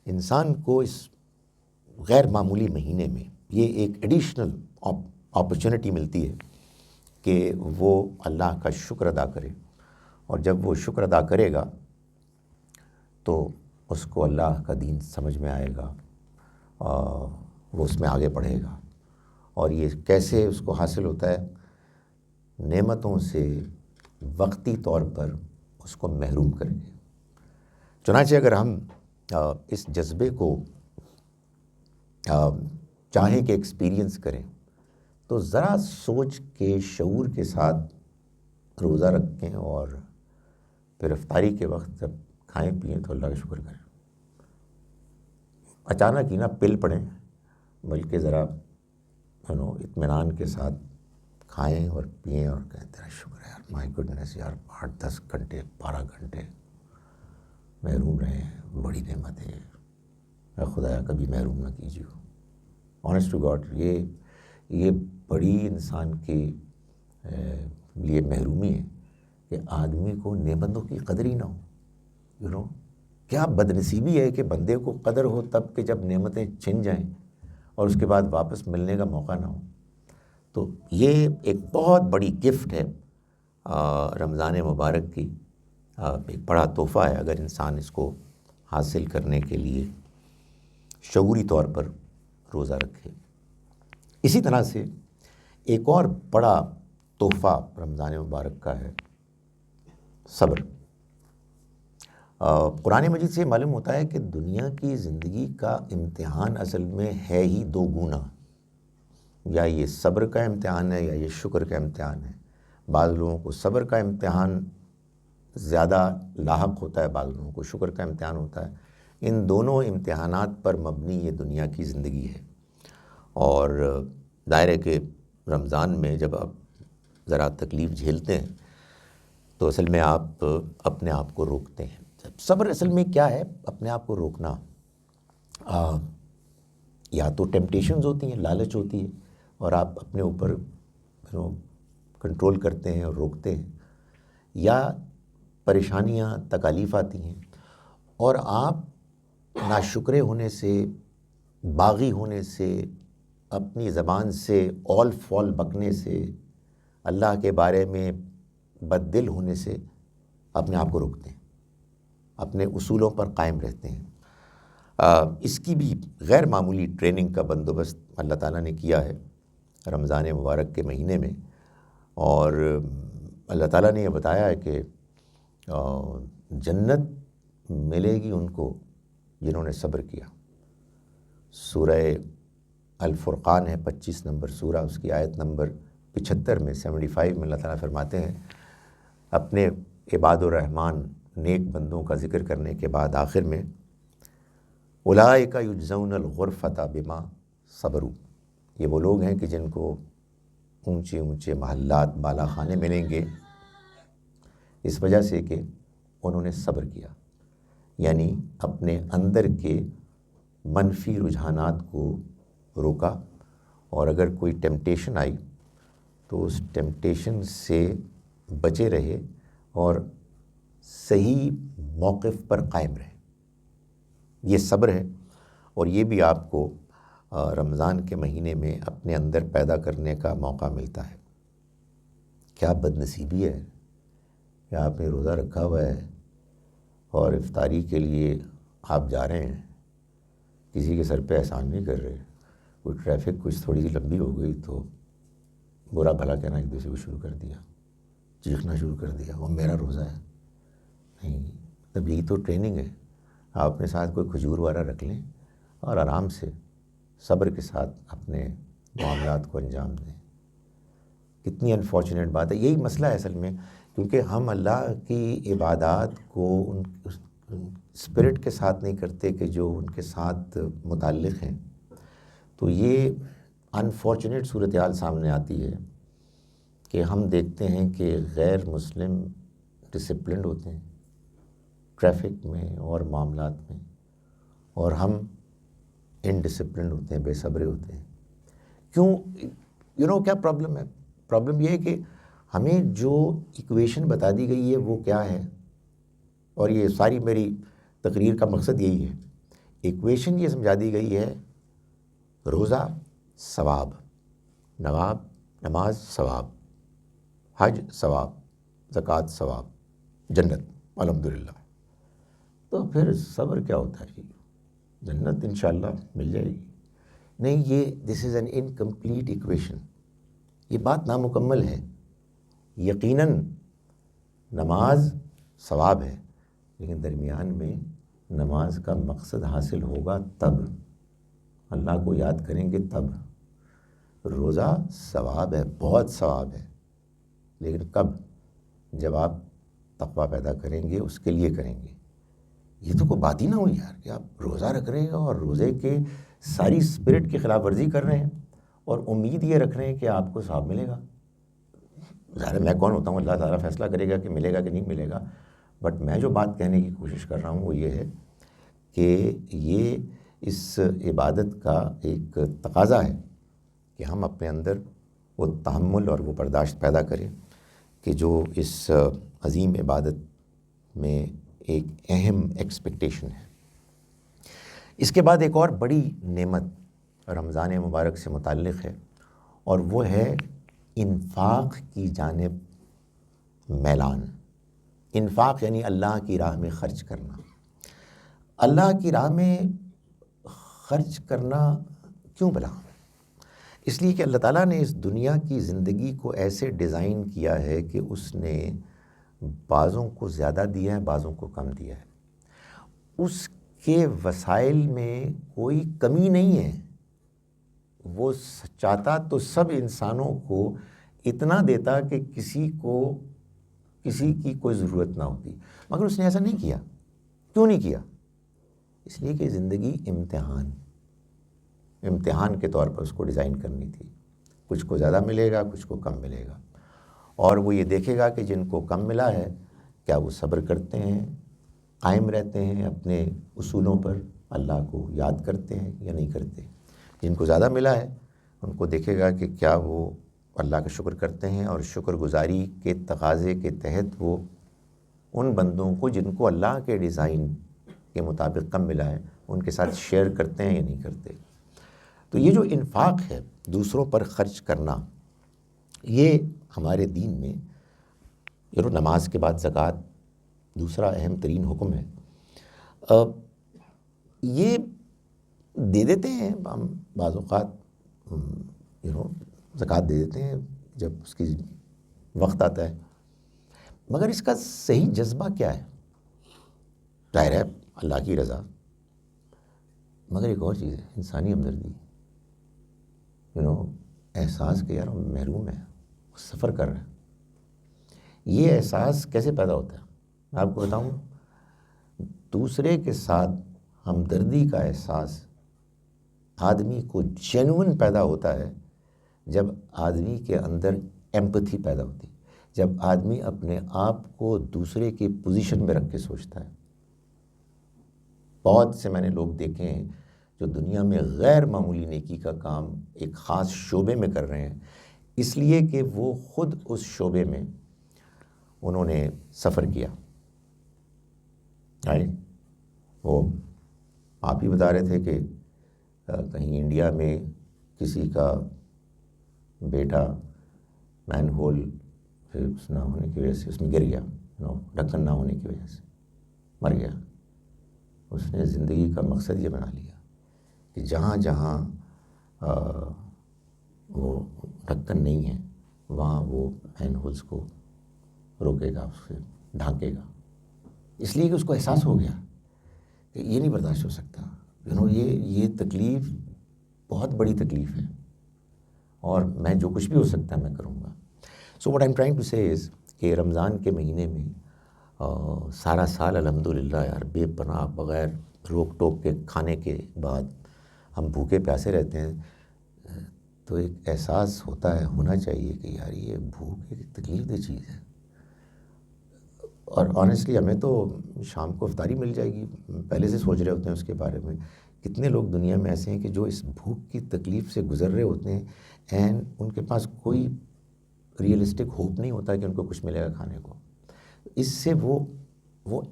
انسان کو اس غیر معمولی مہینے میں یہ ایک ایڈیشنل اپرچونٹی ملتی ہے کہ وہ اللہ کا شکر ادا کرے. اور جب وہ شکر ادا کرے گا تو اس کو اللہ کا دین سمجھ میں آئے گا، وہ اس میں آگے بڑھے گا. اور یہ کیسے اس کو حاصل ہوتا ہے؟ نعمتوں سے وقتی طور پر اس کو محروم کریں گے. چنانچہ اگر ہم اس جذبے کو چاہیں کہ ایکسپیرینس کریں تو ذرا سوچ کے شعور کے ساتھ روزہ رکھیں اور پھر افطاری کے وقت جب کھائیں پئیں تو اللہ کا شکر کریں. اچانک ہی نہ پل پڑیں، بلکہ ذرا اطمینان کے ساتھ کھائیں اور پئیں اور کہیں تیرا شکر ہے یار، مائی گڈنس یار، 8-10 گھنٹے 12 گھنٹے محروم رہے ہیں، بڑی نعمت ہے، اے خدایا کبھی محروم نہ کیجیے. آنیسٹ ٹو گاڈ، یہ بڑی انسان کے لیے محرومی ہے کہ آدمی کو نعمتوں کی قدر ہی نہ ہو. کیا بدنصیبی ہے کہ بندے کو قدر ہو تب کہ جب نعمتیں چھن جائیں اور اس کے بعد واپس ملنے کا موقع نہ ہو. تو یہ ایک بہت بڑی گفٹ ہے رمضان مبارک کی، ایک بڑا تحفہ ہے اگر انسان اس کو حاصل کرنے کے لیے شعوری طور پر روزہ رکھے. اسی طرح سے ایک اور بڑا تحفہ رمضان مبارک کا ہے صبر. قرآن مجید سے معلوم ہوتا ہے کہ دنیا کی زندگی کا امتحان اصل میں ہے ہی دو گنا، یا یہ صبر کا امتحان ہے یا یہ شکر کا امتحان ہے. بعض لوگوں کو صبر کا امتحان زیادہ لاحق ہوتا ہے، بعض لوگوں کو شکر کا امتحان ہوتا ہے. ان دونوں امتحانات پر مبنی یہ دنیا کی زندگی ہے. اور ظاہر ہے کہ رمضان میں جب آپ ذرا تکلیف جھیلتے ہیں تو اصل میں آپ اپنے آپ کو روکتے ہیں. صبر اصل میں کیا ہے؟ اپنے آپ کو روکنا. یا تو ٹیمپٹیشنز ہوتی ہیں، لالچ ہوتی ہے، اور آپ اپنے اوپر کنٹرول کرتے ہیں اور روکتے ہیں، یا پریشانیاں تکالیف آتی ہیں اور آپ ناشکرے ہونے سے، باغی ہونے سے، اپنی زبان سے اول فول بکنے سے، اللہ کے بارے میں بد دل ہونے سے اپنے آپ کو روکتے ہیں، اپنے اصولوں پر قائم رہتے ہیں. اس کی بھی غیر معمولی ٹریننگ کا بندوبست اللہ تعالیٰ نے کیا ہے رمضان مبارک کے مہینے میں. اور اللہ تعالیٰ نے یہ بتایا ہے کہ جنت ملے گی ان کو جنہوں نے صبر کیا. سورہ الفرقان ہے 25 نمبر سورہ، اس کی آیت نمبر 75 میں 75 میں اللہ تعالیٰ فرماتے ہیں اپنے عباد الرحمن نیک بندوں کا ذکر کرنے کے بعد آخر میں، اولئک یجزون الغرفۃ بما صبروا، یہ وہ لوگ ہیں کہ جن کو اونچے اونچے محلات، بالا خانے ملیں گے اس وجہ سے کہ انہوں نے صبر کیا. یعنی اپنے اندر کے منفی رجحانات کو روکا، اور اگر کوئی ٹیمپٹیشن آئی تو اس ٹیمپٹیشن سے بچے رہے اور صحیح موقف پر قائم رہے. یہ صبر ہے، اور یہ بھی آپ کو رمضان کے مہینے میں اپنے اندر پیدا کرنے کا موقع ملتا ہے. کیا بد نصیبی ہے کہ آپ نے روزہ رکھا ہوا ہے اور افطاری کے لیے آپ جا رہے ہیں، کسی کے سر پہ احسان نہیں کر رہے، کوئی ٹریفک کچھ تھوڑی سی لمبی ہو گئی تو برا بھلا کہنا ایک دوسرے کو شروع کر دیا، چیخنا شروع کر دیا، وہ میرا روزہ ہے. نہیں، تب یہی تو ٹریننگ ہے. آپ اپنے ساتھ کوئی کھجور وغیرہ رکھ لیں اور آرام سے صبر کے ساتھ اپنے معاملات کو انجام دیں. کتنی انفارچونیٹ بات ہے. یہی مسئلہ ہے اصل میں، کیونکہ ہم اللہ کی عبادات کو ان اسپرٹ کے ساتھ نہیں کرتے کہ جو ان کے ساتھ متعلق ہیں. تو یہ انفارچونیٹ صورتحال سامنے آتی ہے کہ ہم دیکھتے ہیں کہ غیر مسلم ڈسپلنڈ ہوتے ہیں ٹریفک میں اور معاملات میں، اور ہم انڈسپلنڈ ہوتے ہیں، بے صبرے ہوتے ہیں. کیوں؟ کیا پرابلم ہے؟ پرابلم یہ ہے کہ ہمیں جو ایکویشن بتا دی گئی ہے وہ کیا ہے، اور یہ ساری میری تقریر کا مقصد یہی ہے. ایکویشن یہ سمجھا دی گئی ہے، روزہ ثواب، نماز ثواب، حج ثواب، زکوٰۃ ثواب، جنت الحمدللہ. تو پھر صبر کیا ہوتا ہے؟ جنت انشاءاللہ مل جائے گی. نہیں، یہ دس از این انکمپلیٹ ایکویشن. یہ بات نامکمل ہے. یقیناً نماز ثواب ہے، لیکن درمیان میں نماز کا مقصد حاصل ہوگا تب، اللہ کو یاد کریں گے تب. روزہ ثواب ہے، بہت ثواب ہے، لیکن کب؟ جب آپ تقویٰ پیدا کریں گے، اس کے لیے کریں گے. یہ تو کوئی بات ہی نہ ہوئی یار کہ آپ روزہ رکھ رہے ہیں اور روزے کے ساری اسپرٹ کی خلاف ورزی کر رہے ہیں اور امید یہ رکھ رہے ہیں کہ آپ کو ثواب ملے گا. ظاہر میں کون ہوتا ہوں؟ اللہ تعالیٰ فیصلہ کرے گا کہ ملے گا کہ نہیں ملے گا. بٹ میں جو بات کہنے کی کوشش کر رہا ہوں وہ یہ ہے کہ یہ اس عبادت کا ایک تقاضا ہے کہ ہم اپنے اندر وہ تحمل اور وہ برداشت پیدا کریں کہ جو اس عظیم عبادت میں ایک اہم ایکسپیکٹیشن ہے. اس کے بعد ایک اور بڑی نعمت رمضان مبارک سے متعلق ہے، اور وہ ہے انفاق کی جانب میلان. انفاق یعنی اللہ کی راہ میں خرچ کرنا. اللہ کی راہ میں خرچ کرنا کیوں بلا؟ اس لیے کہ اللہ تعالیٰ نے اس دنیا کی زندگی کو ایسے ڈیزائن کیا ہے کہ اس نے بعضوں کو زیادہ دیا ہے، بعضوں کو کم دیا ہے. اس کے وسائل میں کوئی کمی نہیں ہے. وہ چاہتا تو سب انسانوں کو اتنا دیتا کہ کسی کی کوئی ضرورت نہ ہوتی، مگر اس نے ایسا نہیں کیا. کیوں نہیں کیا؟ اس لیے کہ زندگی امتحان کے طور پر اس کو ڈیزائن کرنی تھی. کچھ کو زیادہ ملے گا، کچھ کو کم ملے گا، اور وہ یہ دیکھے گا کہ جن کو کم ملا ہے کیا وہ صبر کرتے ہیں، قائم رہتے ہیں اپنے اصولوں پر، اللہ کو یاد کرتے ہیں یا نہیں کرتے. جن کو زیادہ ملا ہے ان کو دیکھے گا کہ کیا وہ اللہ کا شکر کرتے ہیں، اور شکر گزاری کے تقاضے کے تحت وہ ان بندوں کو جن کو اللہ کے ڈیزائن کے مطابق کم ملا ہے ان کے ساتھ شیئر کرتے ہیں یا نہیں کرتے. تو یہ جو انفاق ہے، دوسروں پر خرچ کرنا، یہ ہمارے دین میں نماز کے بعد زکوٰۃ دوسرا اہم ترین حکم ہے. یہ دے دیتے ہیں ہم بعض اوقات، زکوٰۃ دے دیتے ہیں جب اس کی وقت آتا ہے، مگر اس کا صحیح جذبہ کیا ہے؟ ظاہر ہے اللہ کی رضا، مگر ایک اور چیز ہے انسانی ہمدردی، احساس کہ یار محروم ہے، سفر کر رہا ہے. یہ احساس کیسے پیدا ہوتا ہے؟ میں آپ کو بتاؤں، دوسرے کے ساتھ ہمدردی کا احساس آدمی کو جینوئن پیدا ہوتا ہے جب آدمی کے اندر ایمپتھی پیدا ہوتی ہے، جب آدمی اپنے آپ کو دوسرے کی پوزیشن میں رکھ کے سوچتا ہے. بہت سے میں نے لوگ دیکھے ہیں جو دنیا میں غیر معمولی نیکی کا کام ایک خاص شعبے میں کر رہے ہیں، اس لیے کہ وہ خود اس شعبے میں انہوں نے سفر کیا. وہ آپ ہی بتا رہے تھے کہ کہیں انڈیا میں کسی کا بیٹا مین ہول نہ ہونے کی وجہ سے اس میں گر گیا، ڈھکن نہ ہونے کی وجہ سے مر گیا. اس نے زندگی کا مقصد یہ بنا لیا کہ جہاں جہاں وہ ڈھکن نہیں ہے وہاں وہ مین ہولز کو روکے گا، اس سے ڈھانکے گا، اس لیے کہ اس کو احساس ہو گیا کہ یہ نہیں برداشت ہو سکتا. یہ تکلیف بہت بڑی تکلیف ہے، اور میں جو کچھ بھی ہو سکتا ہے میں کروں گا. So what I am trying to say is کہ رمضان کے مہینے میں سارا سال الحمدللہ یار بے پناہ بغیر روک ٹوک کے کھانے کے بعد ہم بھوکے پیاسے رہتے ہیں، تو ایک احساس ہونا چاہیے کہ یار یہ بھوک ایک تکلیف دہ چیز ہے. اور آنیسٹلی ہمیں تو شام کو افطاری مل جائے گی، پہلے سے سوچ رہے ہوتے ہیں اس کے بارے میں. کتنے لوگ دنیا میں ایسے ہیں کہ جو اس بھوک کی تکلیف سے گزر رہے ہوتے ہیں اینڈ ان کے پاس کوئی ریئلسٹک ہوپ نہیں ہوتا کہ ان کو کچھ ملے گا کھانے کو. اس سے وہ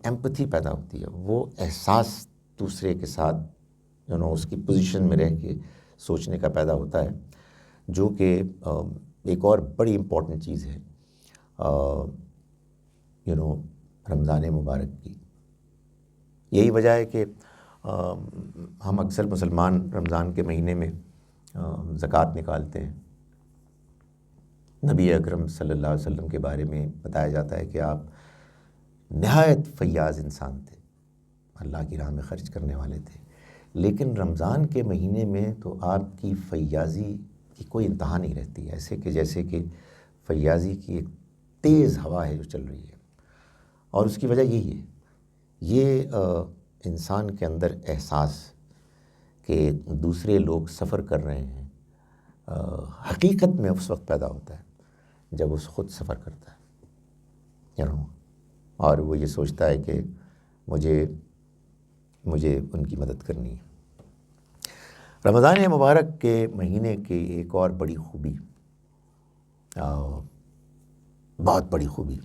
ایمپتھی پیدا ہوتی ہے، وہ احساس دوسرے کے ساتھ اس کی پوزیشن میں رہ کے سوچنے کا پیدا ہوتا ہے، جو کہ ایک اور بڑی امپورٹنٹ چیز ہے رمضان مبارک کی. یہی وجہ ہے کہ ہم اکثر مسلمان رمضان کے مہینے میں زکوٰۃ نکالتے ہیں. نبی اکرم صلی اللہ علیہ وسلم کے بارے میں بتایا جاتا ہے کہ آپ نہایت فیاض انسان تھے، اللہ کی راہ میں خرچ کرنے والے تھے، لیکن رمضان کے مہینے میں تو آپ کی فیاضی کی کوئی انتہا نہیں رہتی، ایسے کہ جیسے کہ فیاضی کی ایک تیز ہوا ہے جو چل رہی ہے. اور اس کی وجہ یہی ہے، یہ انسان کے اندر احساس کہ دوسرے لوگ سفر کر رہے ہیں حقیقت میں اس وقت پیدا ہوتا ہے جب اس خود سفر کرتا ہے اور وہ یہ سوچتا ہے کہ مجھے ان کی مدد کرنی ہے. رمضان مبارک کے مہینے کی ایک اور بڑی خوبی، بہت بڑی خوبی،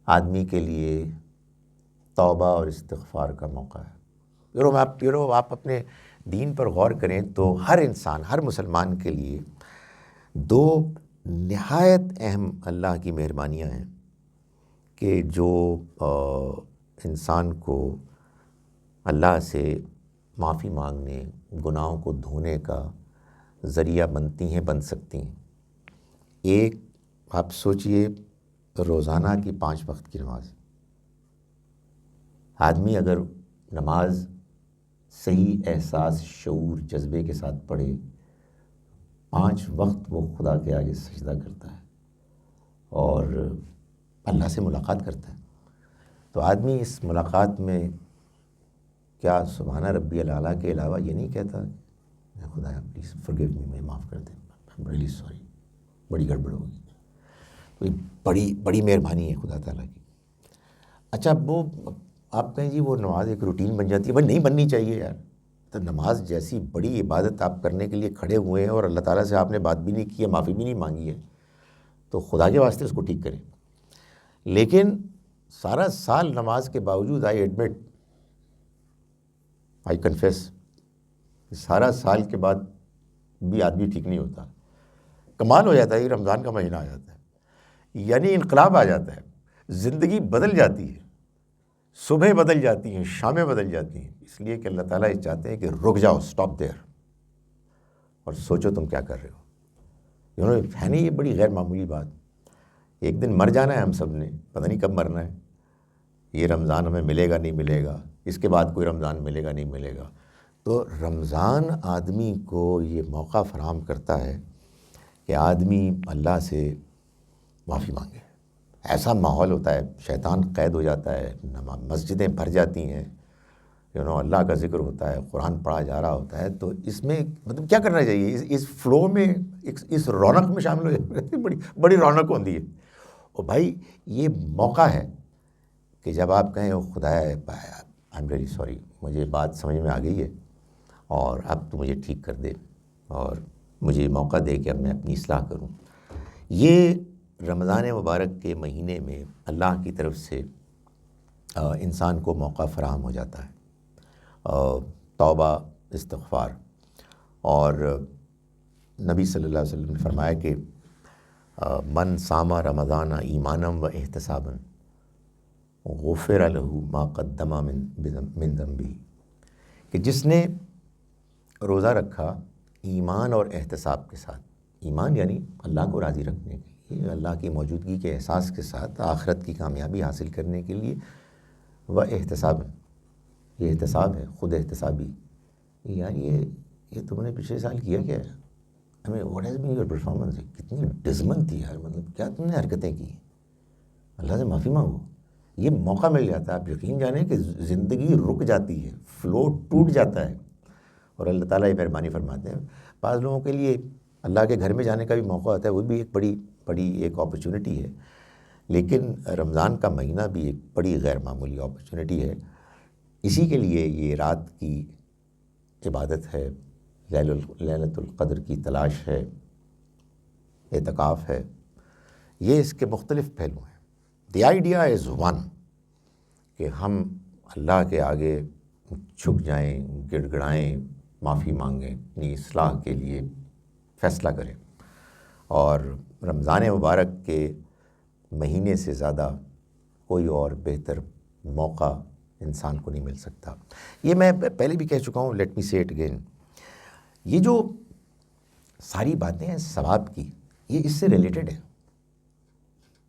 آدمی کے لیے توبہ اور استغفار کا موقع ہے. آپ اپنے دین پر غور کریں تو ہر انسان، ہر مسلمان کے لیے دو نہایت اہم اللہ کی مہربانیاں ہیں کہ جو انسان کو اللہ سے معافی مانگنے، گناہوں کو دھونے کا ذریعہ بن سکتی ہیں. ایک آپ سوچئے روزانہ کی 5 وقت کی نماز. آدمی اگر نماز صحیح احساس، شعور، جذبے کے ساتھ پڑھے، 5 وقت وہ خدا کے آگے سجدہ کرتا ہے اور اللہ سے ملاقات کرتا ہے، تو آدمی اس ملاقات میں کیا سبحان ربی الاعلیٰ کے علاوہ یہ نہیں کہتا کہ خدایا پلیز فرگیو می، مجھے معاف کر دیں، آئی ایم ریئلی سوری، بڑی گڑبڑ ہوگی. تو یہ بڑی بڑی مہربانی ہے خدا تعالیٰ کی. اچھا وہ آپ کہیں جی وہ نماز ایک روٹین بن جاتی ہے، بھائی نہیں بننی چاہیے یار. تو نماز جیسی بڑی عبادت آپ کرنے کے لیے کھڑے ہوئے ہیں اور اللہ تعالیٰ سے آپ نے بات بھی نہیں کی ہے، معافی بھی نہیں مانگی ہے، تو خدا کے واسطے اس کو ٹھیک کریں. لیکن سارا سال نماز کے باوجود آئی ایڈمٹ، آئی کنفیس، سارا سال کے بعد بھی آدمی ٹھیک نہیں ہوتا. کمال ہو جاتا ہے، یہ رمضان کا مہینہ آ جاتا ہے، یعنی انقلاب آ جاتا ہے، زندگی بدل جاتی ہے، صبح بدل جاتی ہیں، شامیں بدل جاتی ہیں. اس لیے کہ اللہ تعالیٰ یہ چاہتے ہیں کہ رک جاؤ، اسٹاپ دیر، اور سوچو تم کیا کر رہے ہو. ہے نہیں یہ بڑی غیر معمولی بات. ایک دن مر جانا ہے ہم سب نے، پتہ نہیں کب مرنا ہے. یہ رمضان ہمیں ملے گا نہیں ملے گا، اس کے بعد کوئی رمضان ملے گا نہیں ملے گا. تو رمضان آدمی کو یہ موقع فراہم کرتا ہے کہ آدمی اللہ سے معافی مانگے. ایسا ماحول ہوتا ہے، شیطان قید ہو جاتا ہے، مسجدیں بھر جاتی ہیں، اللہ کا ذکر ہوتا ہے، قرآن پڑھا جا رہا ہوتا ہے. تو اس میں مطلب کیا کرنا چاہیے، اس فلو میں، اس رونق میں شامل ہو جائے. بڑی رونق ہوتی ہے. اور بھائی یہ موقع ہے کہ جب آپ کہیں خدایا آئی ایم ریئلی سوری، مجھے بات سمجھ میں آ گئی ہے اور اب تو مجھے ٹھیک کر دے اور مجھے موقع دے کہ اب میں اپنی اصلاح کروں. یہ رمضان مبارک کے مہینے میں اللہ کی طرف سے انسان کو موقع فراہم ہو جاتا ہے توبہ، استغفار. اور نبی صلی اللہ علیہ وسلم نے فرمایا کہ من صام رمضان ایمانا و احتسابا غفر له ما قدم من ذنبه، کہ جس نے روزہ رکھا ایمان اور احتساب کے ساتھ. ایمان یعنی اللہ کو راضی رکھنے کے لیے، اللہ کی موجودگی کے احساس کے ساتھ آخرت کی کامیابی حاصل کرنے کے لیے. و احتساب، یہ احتساب ہے، خود احتسابی. یار یہ تم نے پچھلے سال کیا کیا ہے؟ ہمیں what has been your performance, کتنی ڈزمل تھی یار، مطلب کیا تم نے حرکتیں کی. اللہ سے معافی مانگو. یہ موقع مل جاتا ہے. آپ یقین جانیں کہ زندگی رک جاتی ہے، فلو ٹوٹ جاتا ہے، اور اللہ تعالیٰ یہ مہربانی فرماتے ہیں. بعض لوگوں کے لیے اللہ کے گھر میں جانے کا بھی موقع ہوتا ہے، وہ بھی ایک بڑی ایک اپرچونٹی ہے. لیکن رمضان کا مہینہ بھی ایک بڑی غیر معمولی اپرچونٹی ہے. اسی کے لیے یہ رات کی عبادت ہے، لیلۃ القدر کی تلاش ہے، اعتکاف ہے. یہ اس کے مختلف پہلو ہیں. دی آئیڈیا از ون، کہ ہم اللہ کے آگے جھک جائیں، گڑ گڑائیں، معافی مانگیں، اپنی اصلاح کے لیے فیصلہ کریں. اور رمضان مبارک کے مہینے سے زیادہ کوئی اور بہتر موقع انسان کو نہیں مل سکتا. یہ میں پہلے بھی کہہ چکا ہوں، لیٹ می سے اٹ اگین. یہ جو ساری باتیں ہیں ثواب کی، یہ اس سے ریلیٹڈ ہے.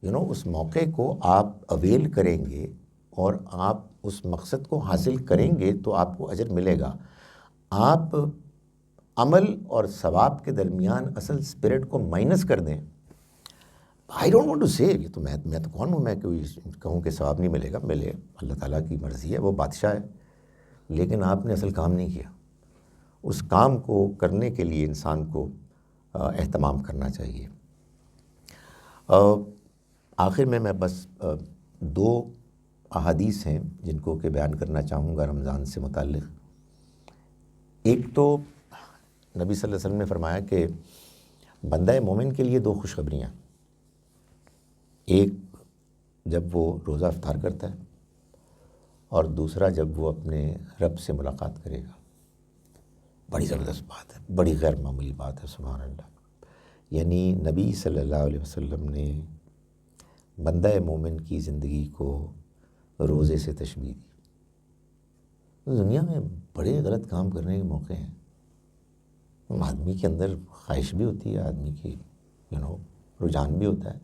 اس موقع کو آپ اویل کریں گے اور آپ اس مقصد کو حاصل کریں گے تو آپ کو اجر ملے گا. آپ عمل اور ثواب کے درمیان اصل اسپرٹ کو مائنس کر دیں. آئی ڈونٹ وانٹ ٹو سے، یہ تو میں تو کون ہوں میں کوئی کہوں کہ ثواب نہیں ملے گا. ملے، اللہ تعالیٰ کی مرضی ہے، وہ بادشاہ ہے. لیکن آپ نے اصل کام نہیں کیا. اس کام کو کرنے کے لیے انسان کو اہتمام کرنا چاہیے. آخر میں بس 2 احادیث ہیں جن کو کہ بیان کرنا چاہوں گا رمضان سے متعلق. ایک تو نبی صلی اللہ علیہ وسلم نے فرمایا کہ بندہ مومن کے لیے 2 خوشخبریاں. ایک جب وہ روزہ افطار کرتا ہے، اور دوسرا جب وہ اپنے رب سے ملاقات کرے گا. بڑی زبردست بات ہے، بڑی غیر معمولی بات ہے، سبحان اللہ. یعنی نبی صلی اللہ علیہ وسلم نے بندہ مومن کی زندگی کو روزے سے تشبیہ دی. دنیا میں بڑے غلط کام کرنے کے موقع ہیں. آدمی کے اندر خواہش بھی ہوتی ہے، آدمی کی رجحان بھی ہوتا ہے،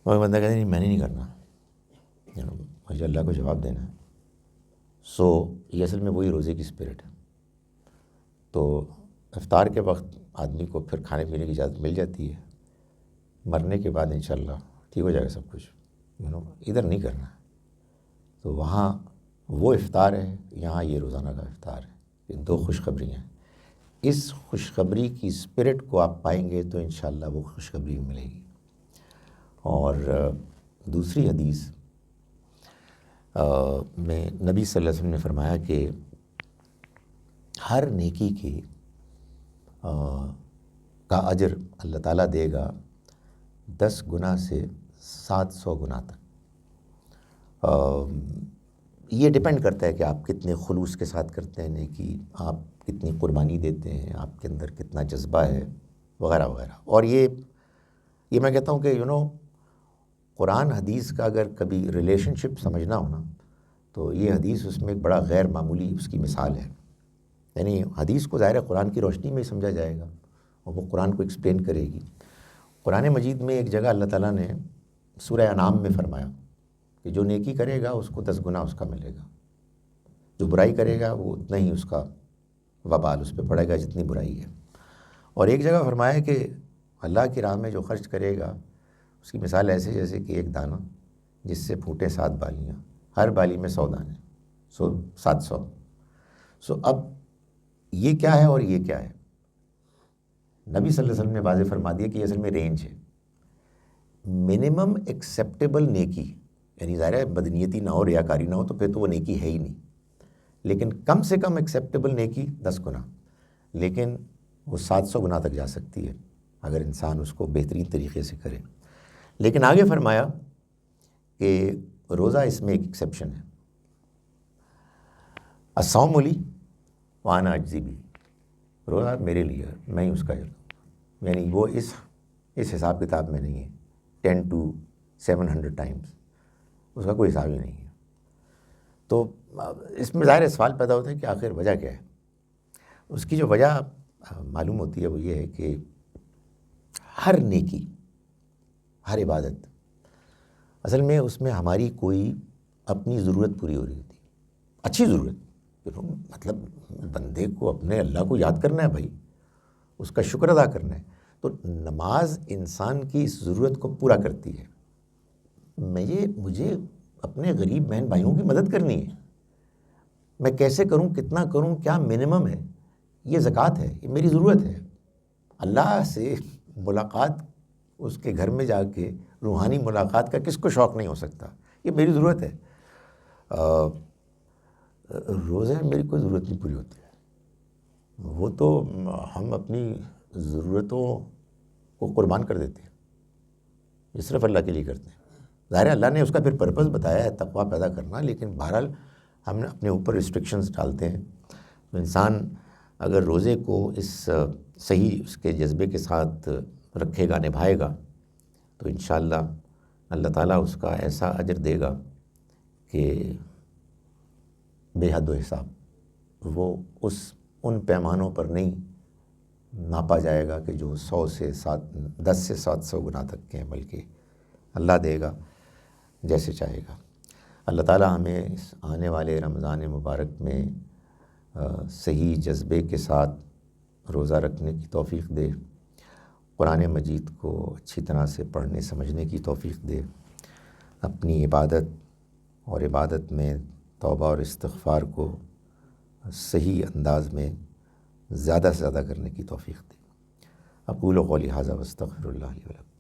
اور بندہ کہتا ہے نہیں میں نے نہیں کرنا، مجھے اللہ کو جواب دینا ہے. یہ اصل میں وہی روزے کی اسپرٹ ہے. تو افطار کے وقت آدمی کو پھر کھانے پینے کی اجازت مل جاتی ہے. مرنے کے بعد انشاءاللہ ٹھیک ہو جائے گا سب کچھ. ادھر نہیں کرنا. تو وہاں وہ افطار ہے، یہاں یہ روزانہ کا افطار ہے، یہ 2 خوشخبریاں ہیں۔ اس خوشخبری کی اسپرٹ کو آپ پائیں گے تو انشاءاللہ وہ خوشخبری ملے گی۔ اور دوسری حدیث میں نبی صلی اللہ علیہ وسلم نے فرمایا کہ ہر نیکی کی کا اجر اللہ تعالیٰ دے گا 10 گنا سے 700 گنا تک۔ یہ ڈیپینڈ کرتا ہے کہ آپ کتنے خلوص کے ساتھ کرتے ہیں نیکی، آپ کتنی قربانی دیتے ہیں، آپ کے اندر کتنا جذبہ ہے، وغیرہ وغیرہ۔ اور یہ میں کہتا ہوں کہ قرآن حدیث کا اگر کبھی ریلیشن شپ سمجھنا ہو نا، تو یہ حدیث اس میں ایک بڑا غیر معمولی اس کی مثال ہے۔ یعنی حدیث کو ظاہر قرآن کی روشنی میں ہی سمجھا جائے گا، اور وہ قرآن کو ایکسپلین کرے گی۔ قرآن مجید میں ایک جگہ اللہ تعالیٰ نے سورہ انعام میں فرمایا کہ جو نیکی کرے گا اس کو 10 گنا اس کا ملے گا، جو برائی کرے گا وہ اتنا ہی اس کا وبال اس پہ پڑے گا جتنی برائی ہے۔ اور ایک جگہ فرمایا کہ اللہ کی راہ میں جو خرچ کرے گا اس کی مثال ایسے جیسے کہ ایک دانہ جس سے پھوٹے 7 بالیاں، ہر بالی میں 100 دانے، 700۔ اب یہ کیا ہے اور یہ کیا ہے؟ نبی صلی اللہ علیہ وسلم نے واضح فرما دیا کہ یہ اصل میں رینج ہے۔ منیمم ایکسیپٹیبل نیکی، یعنی ظاہر ہے بدنیتی نہ ہو، ریاکاری نہ ہو، تو پھر تو وہ نیکی ہے ہی نہیں، لیکن کم سے کم ایکسیپٹیبل نیکی 10 گنا، لیکن وہ 700 گنا تک جا سکتی ہے اگر انسان اس کو بہترین طریقے سے کرے۔ لیکن آگے فرمایا کہ روزہ اس میں ایک ایکسیپشن ہے، الصوم لی وانا اجزی بھی، روزہ میرے لیے میں ہی اس کا یعنی وہ اس حساب کتاب میں نہیں ہے 10 to 700 ٹائمز، اس کا کوئی حساب ہی نہیں ہے۔ تو اس میں ظاہر سوال پیدا ہوتا ہے کہ آخر وجہ کیا ہے؟ اس کی جو وجہ معلوم ہوتی ہے وہ یہ ہے کہ ہر نیکی، ہر عبادت، اصل میں اس میں ہماری کوئی اپنی ضرورت پوری ہو رہی ہوتی ہے، اچھی ضرورت، مطلب بندے کو اپنے اللہ کو یاد کرنا ہے بھائی، اس کا شکر ادا کرنا ہے۔ تو نماز انسان کی اس ضرورت کو پورا کرتی ہے۔ مجھے اپنے غریب بہن بھائیوں کی مدد کرنی ہے، میں کیسے کروں، کتنا کروں، کیا منیمم ہے؟ یہ زکوٰۃ ہے، یہ میری ضرورت ہے۔ اللہ سے ملاقات، اس کے گھر میں جا کے روحانی ملاقات کا کس کو شوق نہیں ہو سکتا؟ یہ میری ضرورت ہے۔ روزے میں میری کوئی ضرورت نہیں پوری ہوتی ہے، وہ تو ہم اپنی ضرورتوں کو قربان کر دیتے ہیں، یہ صرف اللہ کے لیے کرتے ہیں۔ ظاہر اللہ نے اس کا پھر پرپس بتایا ہے تقویٰ پیدا کرنا، لیکن بہرحال ہم نے اپنے اوپر ریسٹرکشنز ڈالتے ہیں۔ تو انسان اگر روزے کو اس صحیح اس کے جذبے کے ساتھ رکھے گا، نبھائے گا، تو انشاءاللہ اللہ تعالیٰ اس کا ایسا اجر دے گا کہ بے حد و حساب، وہ ان پیمانوں پر نہیں ناپا جائے گا کہ جو 10 سے 700 گنا تک کے ہیں، بلکہ اللہ دے گا جیسے چاہے گا۔ اللہ تعالیٰ ہمیں اس آنے والے رمضان مبارک میں صحیح جذبے کے ساتھ روزہ رکھنے کی توفیق دے، قرآن مجید کو اچھی طرح سے پڑھنے سمجھنے کی توفیق دے، اپنی عبادت اور عبادت میں توبہ اور استغفار کو صحیح انداز میں زیادہ سے زیادہ کرنے کی توفیق دے۔ اقول قولی ھذا واستغفر اللہ لی ولکم۔